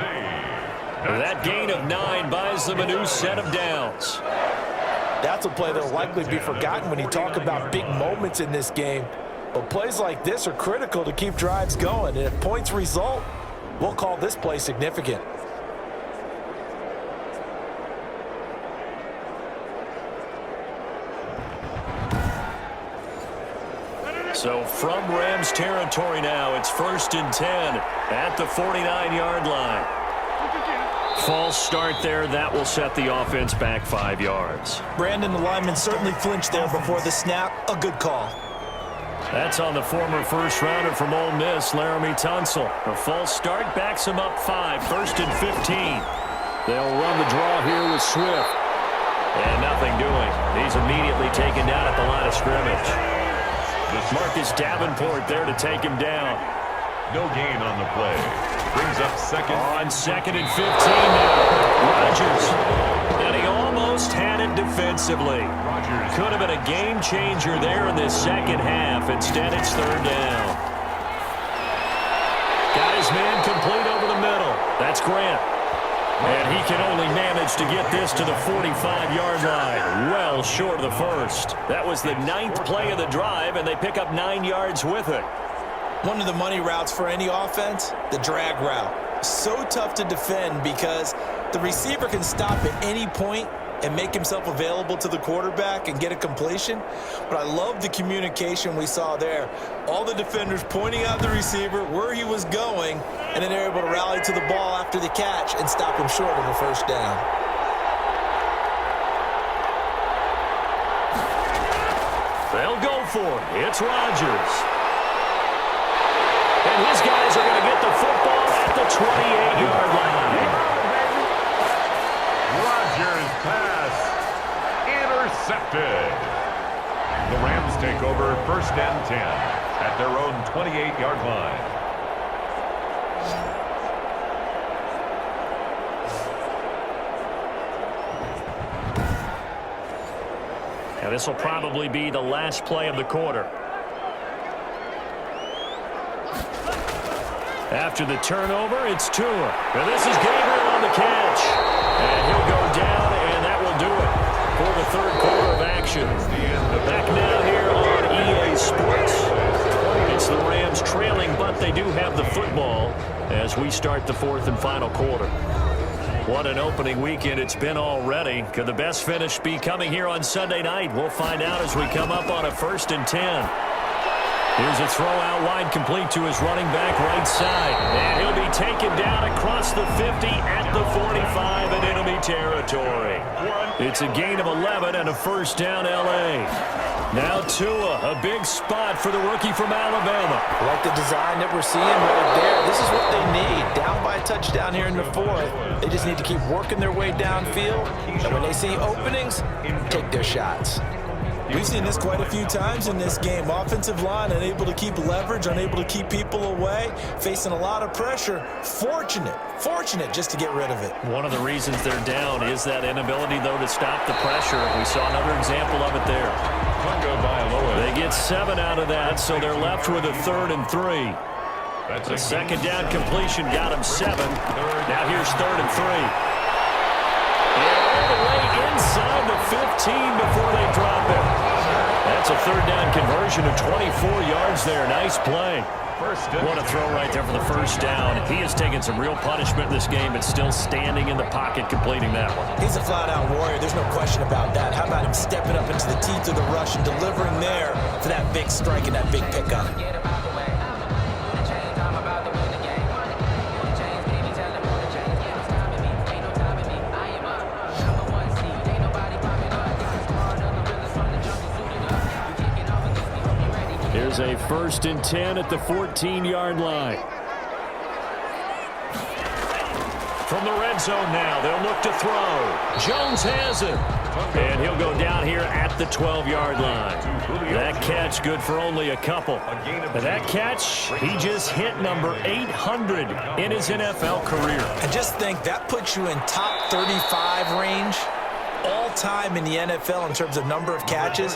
That gain of 9 buys them a new set of downs. That's a play that will likely be forgotten when you talk about big moments in this game. But plays like this are critical to keep drives going. And if points result, we'll call this play significant. So from Rams territory now, it's 1st and 10 at the 49-yard line. False start there. That will set the offense back 5 yards. Brandon, the lineman certainly flinched there before the snap. A good call. That's on the former first-rounder from Ole Miss, Laramie Tunsil. A false start backs him up 5, 1st and 15. They'll run the draw here with Swift. And nothing doing. He's immediately taken down at the line of scrimmage. Marcus Davenport there to take him down. No gain on the play. Brings up second. On 2nd and 15 now. Rodgers. And he almost had it defensively. Could have been a game changer there in this second half. Instead, it's 3rd down. Got his man complete over the middle. That's Grant. And he can only manage to get this to the 45-yard line. Well short of the first. That was the 9th play of the drive, and they pick up 9 yards with it. One of the money routes for any offense, the drag route. So tough to defend because the receiver can stop at any point and make himself available to the quarterback and get a completion. But I love the communication we saw there. All the defenders pointing out the receiver, where he was going, and then they're able to rally to the ball after the catch and stop him short of the first down. They'll go for it. It's Rodgers. And his guys are going to get the football at the 28-yard line. Rodgers pass intercepted. The Rams take over 1st and 10 at their own 28-yard line. And this will probably be the last play of the quarter. After the turnover, it's Tua. And this is Gabriel on the catch. And he'll go down, and that will do it for the 3rd quarter of action. Back now here on EA Sports. It's the Rams trailing, but they do have the football as we start the 4th and final quarter. What an opening weekend it's been already. Could the best finish be coming here on Sunday night? We'll find out as we come up on a 1st and 10. Here's a throw out wide complete to his running back right side. And he'll be taken down across the 50 at the 45 in enemy territory. It's a gain of 11 and a 1st down L.A. Now Tua, a big spot for the rookie from Alabama. I like the design that we're seeing right there. This is what they need. Down by a touchdown here in the 4th. They just need to keep working their way downfield. And when they see openings, take their shots. We've seen this quite a few times in this game. Offensive line unable to keep leverage, unable to keep people away, facing a lot of pressure. Fortunate just to get rid of it. One of the reasons they're down is that inability, though, to stop the pressure. We saw another example of it there. They get 7 out of that, so they're left with a 3rd and 3. The 2nd down completion got them 7. Now here's 3rd and 3. And all the way inside the 15 before they drop it. That's a 3rd down conversion of 24 yards there. Nice play. What a throw right there for the 1st down. He has taken some real punishment in this game, but still standing in the pocket completing that one. He's a flat-out warrior. There's no question about that. How about him stepping up into the teeth of the rush and delivering there for that big strike and that big pickup? Here's a 1st and 10 at the 14-yard line. From the red zone now, they'll look to throw. Jones has it. And he'll go down here at the 12-yard line. That catch good for only a couple. And that catch, he just hit number 800 in his NFL career. And just think, that puts you in top 35 range all-time in the NFL in terms of number of catches.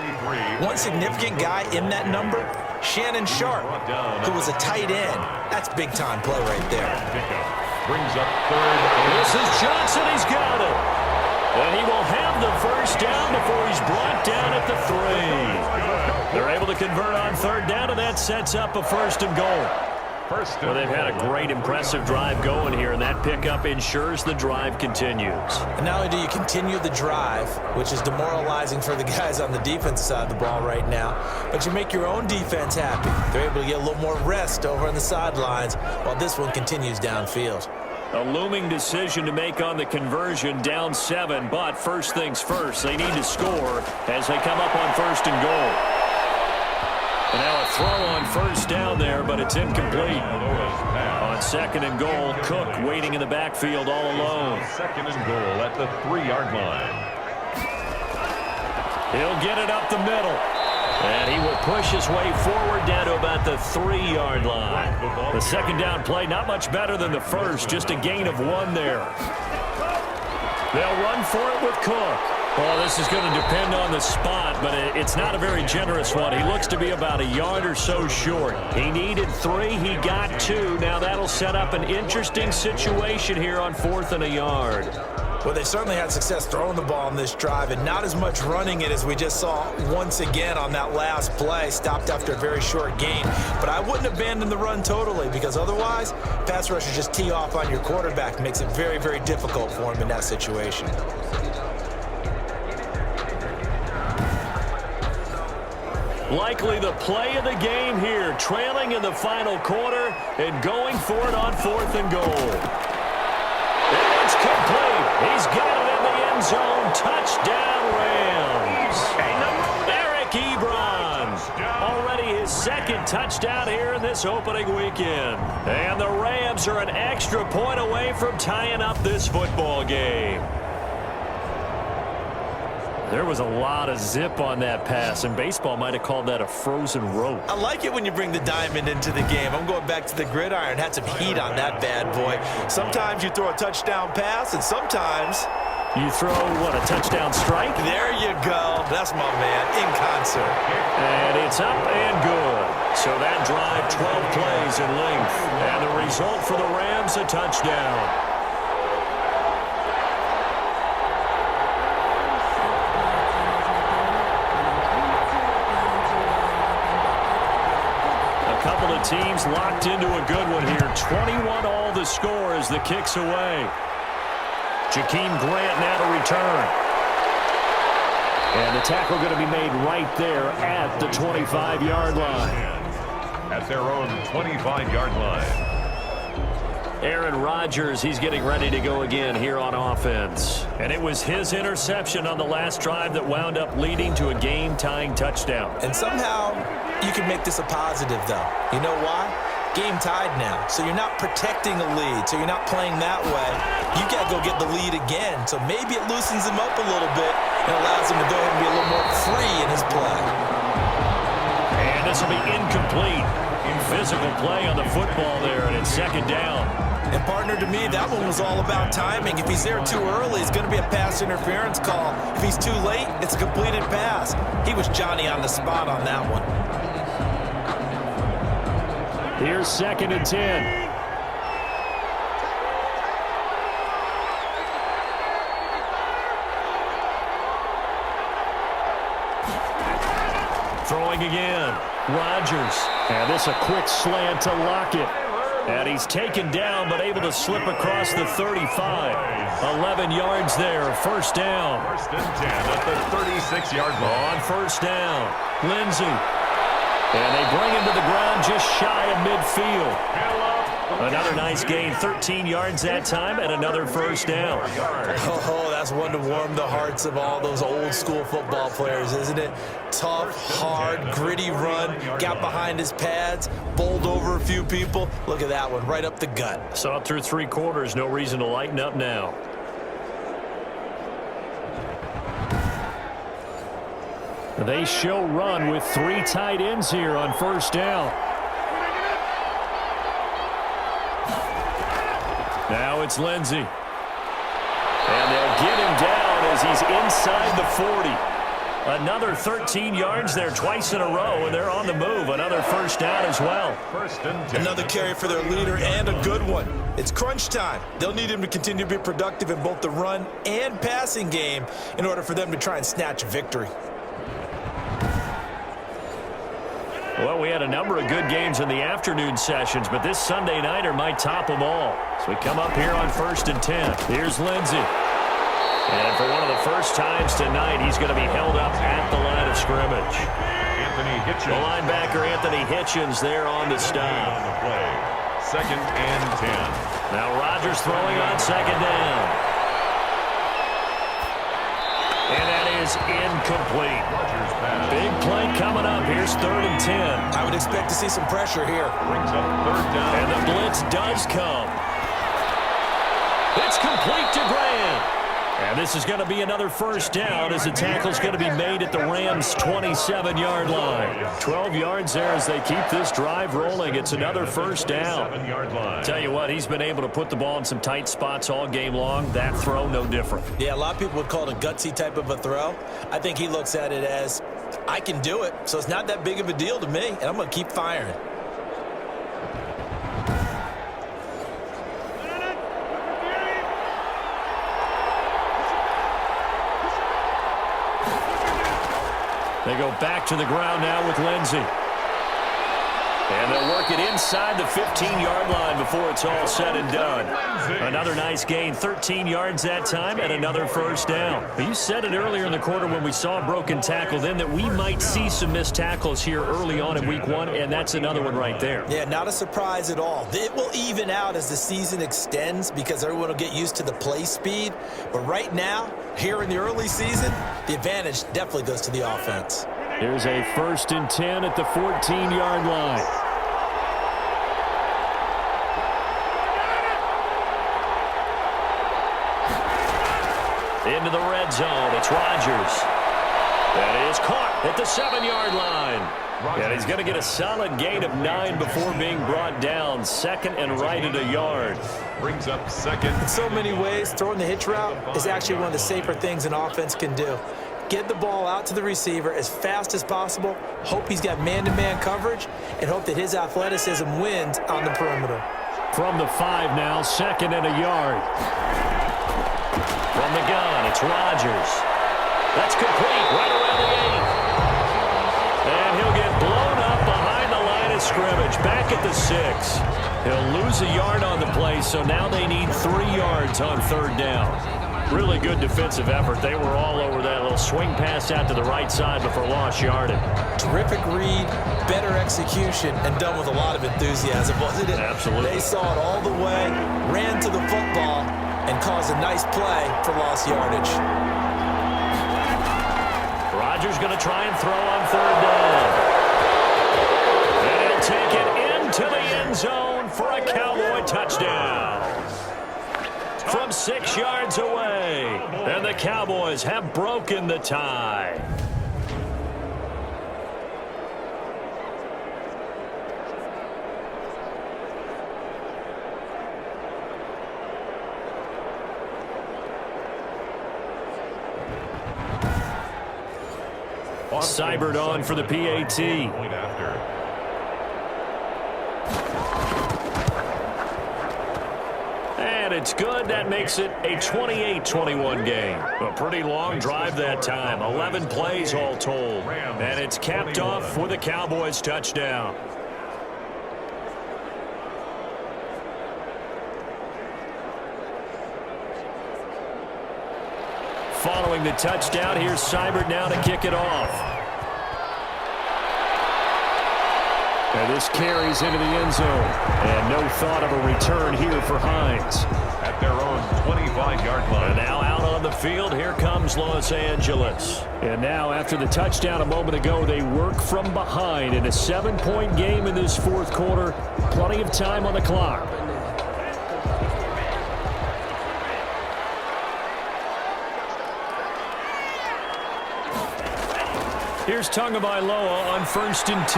One significant guy in that number, Shannon Sharp, who was a tight end. That's big-time play right there. Brings up 3rd. This is Johnson. He's got it. And he will have the 1st down before he's brought down at the 3. They're able to convert on 3rd down, and that sets up a 1st and goal. Well, they've had a great, impressive drive going here, and that pickup ensures the drive continues. And not only do you continue the drive, which is demoralizing for the guys on the defense side of the ball right now, but you make your own defense happy. They're able to get a little more rest over on the sidelines while this one continues downfield. A looming decision to make on the conversion, down 7, but first things first, they need to score as they come up on 1st and goal. And now a throw on 1st down there, but it's incomplete. On 2nd and goal, Cook waiting in the backfield all alone. 2nd and goal at the 3-yard line. He'll get it up the middle. And he will push his way forward down to about the 3-yard line. The 2nd down play, not much better than the first, just a gain of 1 there. They'll run for it with Cook. Well, this is going to depend on the spot, but it's not a very generous one. He looks to be about a yard or so short. He needed 3. He got 2. Now that'll set up an interesting situation here on 4th and a yard. Well, they certainly had success throwing the ball on this drive and not as much running it as we just saw once again on that last play. Stopped after a very short gain. But I wouldn't abandon the run totally, because otherwise, pass rushers just tee off on your quarterback. Makes it very, very difficult for him in that situation. Likely the play of the game here, trailing in the final quarter and going for it on 4th and goal. It's complete. He's got it in the end zone. Touchdown, Rams. Eric Ebron. Already his 2nd touchdown here in this opening weekend. And the Rams are an extra point away from tying up this football game. There was a lot of zip on that pass, and baseball might have called that a frozen rope. I like it when you bring the diamond into the game. I'm going back to the gridiron. Had some heat on that bad boy. Sometimes you throw a touchdown pass, and sometimes you throw, what, a touchdown strike? There you go. That's my man, in concert. And it's up and good. So that drive, 12 plays in length. And the result for the Rams, a touchdown. Teams locked into a good one here. 21 all the score as the kick's away. Jakeem Grant now to return. And the tackle going to be made right there at the 25-yard line. At their own 25-yard line. Aaron Rodgers, he's getting ready to go again here on offense. And it was his interception on the last drive that wound up leading to a game-tying touchdown. And somehow you can make this a positive, though. You know why? Game tied now, so you're not protecting a lead, so you're not playing that way. You got to go get the lead again, so maybe it loosens him up a little bit and allows him to go ahead and be a little more free in his play. And this will be incomplete. Physical play on the football there, and it's 2nd down. And, partner, to me, that one was all about timing. If he's there too early, it's going to be a pass interference call. If he's too late, it's a completed pass. He was Johnny on the spot on that one. Here's 2nd and 10. Throwing again. Rodgers. And this a quick slant to Lockett. And he's taken down but able to slip across the 35. 11 yards there. 1st down. 1st and 10 at the 36-yard line. On 1st down. Lindsey. And they bring him to the ground just shy of midfield. Another nice gain, 13 yards that time, and another first down. Oh, that's one to warm the hearts of all those old school football players, isn't it? Tough, hard, gritty run, got behind his pads, bowled over a few people. Look at that one, right up the gut. Saw through 3 quarters, no reason to lighten up now. They show run with 3 tight ends here on first down. Now it's Lindsey. And they'll get him down as he's inside the 40. Another 13 yards there twice in a row, and they're on the move. Another first down as well. Another carry for their leader, and a good one. It's crunch time. They'll need him to continue to be productive in both the run and passing game in order for them to try and snatch a victory. Well, we had a number of good games in the afternoon sessions, but this Sunday nighter might top them all. So we come up here on 1st and 10. Here's Lindsey. And for one of the first times tonight, he's going to be held up at the line of scrimmage. The linebacker, Anthony Hitchens, there on the stop. On the play. 2nd and 10. Now Rodgers throwing on 2nd down. And that is incomplete. Big play coming up. Here's 3rd and 10. I would expect to see some pressure here. Brings up 3rd down. And the blitz does come. It's complete to Grant. And this is going to be another first down as the tackle's going to be made at the Rams' 27-yard line. 12 yards there as they keep this drive rolling. It's another first down. Tell you what, he's been able to put the ball in some tight spots all game long. That throw, no different. Yeah, a lot of people would call it a gutsy type of a throw. I think he looks at it as, I can do it, so it's not that big of a deal to me, and I'm going to keep firing. They go back to the ground now with Lindsey. And they'll work it inside the 15-yard line before it's all said and done. Another nice gain, 13 yards that time, and another first down. You said it earlier in the quarter when we saw a broken tackle then that we might see some missed tackles here early on in week 1, and that's another one right there. Yeah, not a surprise at all. It will even out as the season extends because everyone will get used to the play speed. But right now, here in the early season, the advantage definitely goes to the offense. Here's a 1st and 10 at the 14-yard line. Into the red zone. It's Rodgers. That is caught at the 7-yard line. And he's going to get a solid gain of 9 before being brought down. 2nd and right at a yard. Brings up 2nd. In so many ways, throwing the hitch route is actually one of the safer things an offense can do. Get the ball out to the receiver as fast as possible, hope he's got man-to-man coverage, and hope that his athleticism wins on the perimeter. From the 5 now, 2nd and a yard. From the gun, it's Rodgers. That's complete right around the 8. And he'll get blown up behind the line of scrimmage, back at the 6. He'll lose a yard on the play, so now they need 3 yards on 3rd down. Really good defensive effort. They were all over that little swing pass out to the right side before lost yardage. Terrific read, better execution, and done with a lot of enthusiasm, wasn't it? Absolutely. They saw it all the way, ran to the football, and caused a nice play for lost yardage. Rodgers going to try and throw on 3rd down. And he'll take it into the end zone for a Cowboy touchdown. From 6 yards away, and the Cowboys have broken the tie. Seibert on for the PAT. Point after. And it's good. That makes it a 28-21 game. A pretty long drive that time. 11 plays all told. And it's capped off with a Cowboys touchdown. Following the touchdown, here's Seibert now to kick it off. And this carries into the end zone. And no thought of a return here for Hines. At their own 25-yard line. And now out on the field, here comes Los Angeles. And now after the touchdown a moment ago, they work from behind in a 7-point game in this fourth quarter. Plenty of time on the clock. Here's Tagovailoa on 1st and 10.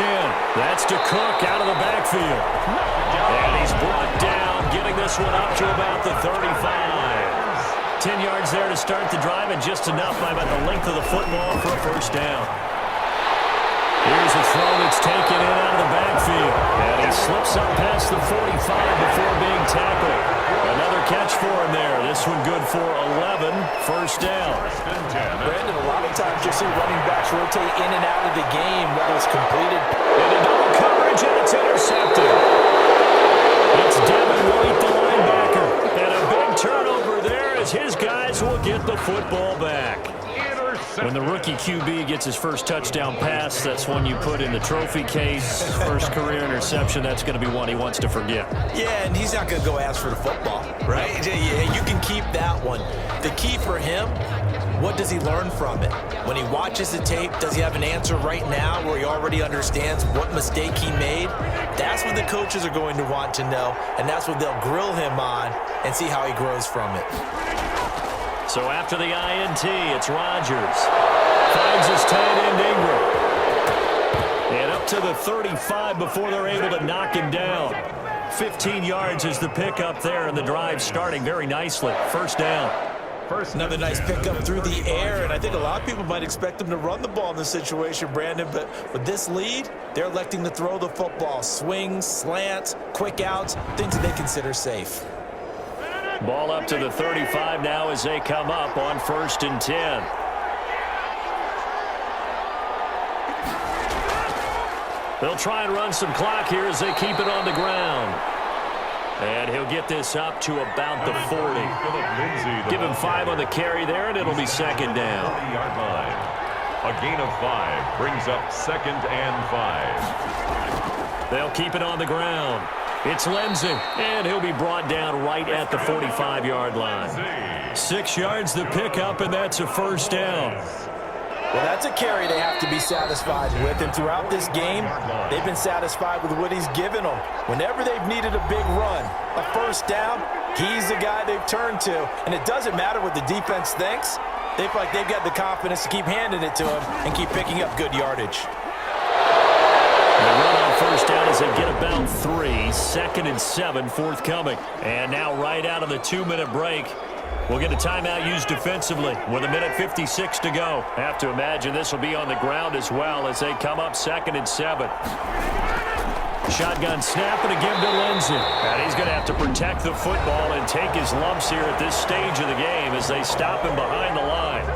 That's to Cook out of the backfield. And he's brought down, getting this one up to about the 35. 10 yards there to start the drive, and just enough by about the length of the football for a first down. Here's a throw that's taken in out of the backfield. And he slips up past the 45 before being tackled. Another catch for him there. This one good for 11. First down. Brandon, a lot of times you'll see running backs rotate in and out of the game, whether it's completed. Into double coverage, and it's intercepted. It's Devin White, the linebacker. And a big turnover there as his guys will get the football back. When the rookie QB gets his first touchdown pass, that's one you put in the trophy case. First career interception, that's going to be one he wants to forget. Yeah, and he's not going to go ask for the football, right? Yeah, you can keep that one. The key for him, what does he learn from it? When he watches the tape, does he have an answer right now where he already understands what mistake he made? That's what the coaches are going to want to know, and that's what they'll grill him on and see how he grows from it. So after the INT, it's Rodgers. Finds his tight end Ingram. And up to the 35 before they're able to knock him down. 15 yards is the pickup there, and the drive starting very nicely. First down. Another nice pickup through the air, and I think a lot of people might expect them to run the ball in this situation, Brandon, but with this lead, they're electing to throw the football. Swings, slants, quick outs, things that they consider safe. Ball up to the 35 now as they come up on 1st and 10. They'll try and run some clock here as they keep it on the ground. And he'll get this up to about the 40. Give him 5 on the carry there, and it'll be second down. A gain of 5 brings up 2nd and 5. They'll keep it on the ground. It's Lindsey, and he'll be brought down right at the 45-yard line. 6 yards the pickup, and that's a first down. Well, that's a carry they have to be satisfied with, and throughout this game, they've been satisfied with what he's given them. Whenever they've needed a big run, a first down, he's the guy they've turned to, and it doesn't matter what the defense thinks. They feel like they've got the confidence to keep handing it to him and keep picking up good yardage. They run on first down as they get about 3. 2nd and 7 forthcoming. And now right out of the 2-minute break, we'll get a timeout used defensively with 1:56 to go. Have to imagine this will be on the ground as well as they come up 2nd and 7. Shotgun snap and a give to Lindsey. And he's going to have to protect the football and take his lumps here at this stage of the game as they stop him behind the line.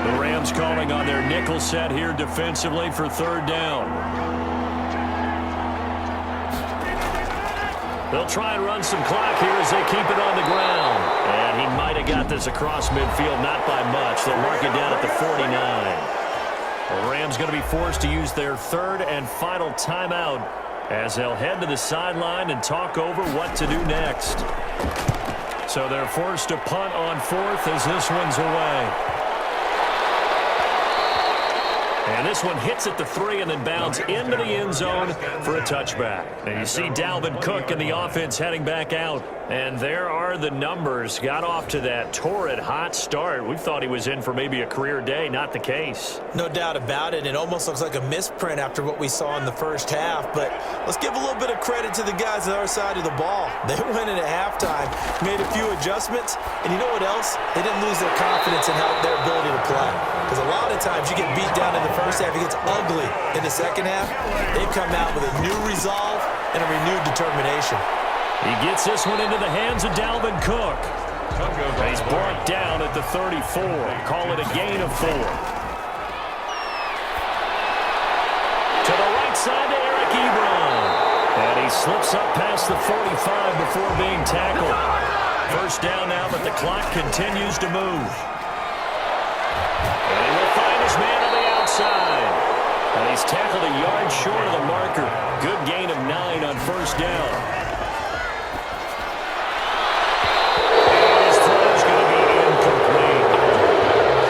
The Rams calling on their nickel set here defensively for 3rd down. They'll try and run some clock here as they keep it on the ground. And he might have got this across midfield, not by much. They'll mark it down at the 49. The Rams going to be forced to use their 3rd and final timeout as they'll head to the sideline and talk over what to do next. So they're forced to punt on 4th as this one's away. And this one hits at the 3 and then bounds into the end zone for a touchback. And you see Dalvin Cook and the offense heading back out. And there are the numbers. Got off to that torrid hot start. We thought he was in for maybe a career day. Not the case. No doubt about it. It almost looks like a misprint after what we saw in the first half. But let's give a little bit of credit to the guys on our side of the ball. They went in at halftime, made a few adjustments. And you know what else? They didn't lose their confidence in their ability to play. Because a lot of times you get beat down in the first half, it gets ugly in the second half. They've come out with a new resolve and a renewed determination. He gets this one into the hands of Dalvin Cook. He's brought down at the 34. Call it a gain of 4. To the right side to Eric Ebron. And he slips up past the 45 before being tackled. First down now, but the clock continues to move. And he will find his man on the outside. And He's tackled a yard short of the marker. Good gain of 9 on first down. And his throw is going to be incomplete.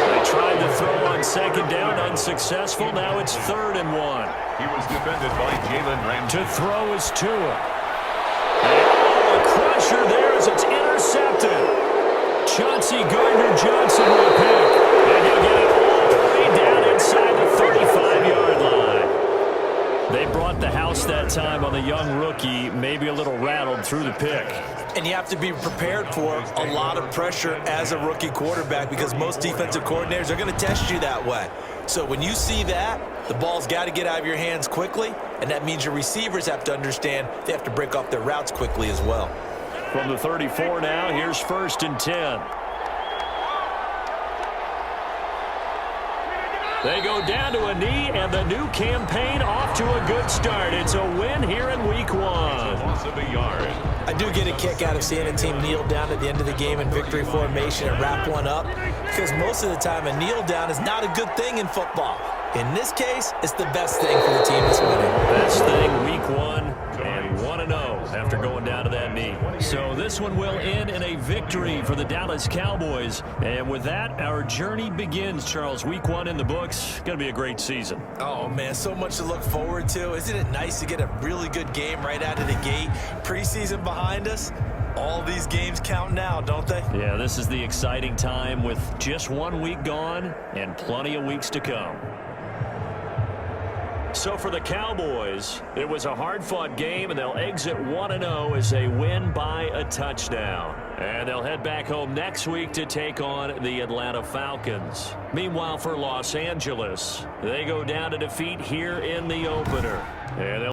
They tried to throw on second down, unsuccessful. Now it's 3rd and 1. He was defended by Jalen Ramsey. To throw is Tua. And a crusher there as it's intercepted. Chauncey Gardner-Johnson will pick. And he'll get it all the way down inside the 35-yard line. They brought the house that time on the young rookie, maybe a little rattled through the pick. And you have to be prepared for a lot of pressure as a rookie quarterback because most defensive coordinators are going to test you that way. So when you see that, the ball's got to get out of your hands quickly, and that means your receivers have to understand they have to break off their routes quickly as well. From the 34 now, here's 1st and 10. They go down to a knee, and the new campaign off to a good start. It's a win here in week 1. Loss of a yard. I do get a kick out of seeing a team kneel down at the end of the game in victory formation and wrap one up because most of the time a kneel down is not a good thing in football. In this case, it's the best thing for the team that's winning. Best thing week 1 and 1-0 after going down to that knee. So this one will end in a victory for the Dallas Cowboys. And with that, our journey begins, Charles. Week 1 in the books. Going to be a great season. Oh, man, so much to look forward to. Isn't it nice to get a really good game right out of the gate? Preseason behind us. All these games count now, don't they? Yeah, this is the exciting time with just 1 week gone and plenty of weeks to come. So for the Cowboys, it was a hard-fought game, and they'll exit 1-0 as they win by a touchdown. And they'll head back home next week to take on the Atlanta Falcons. Meanwhile, for Los Angeles, they go down to defeat here in the opener. And they'll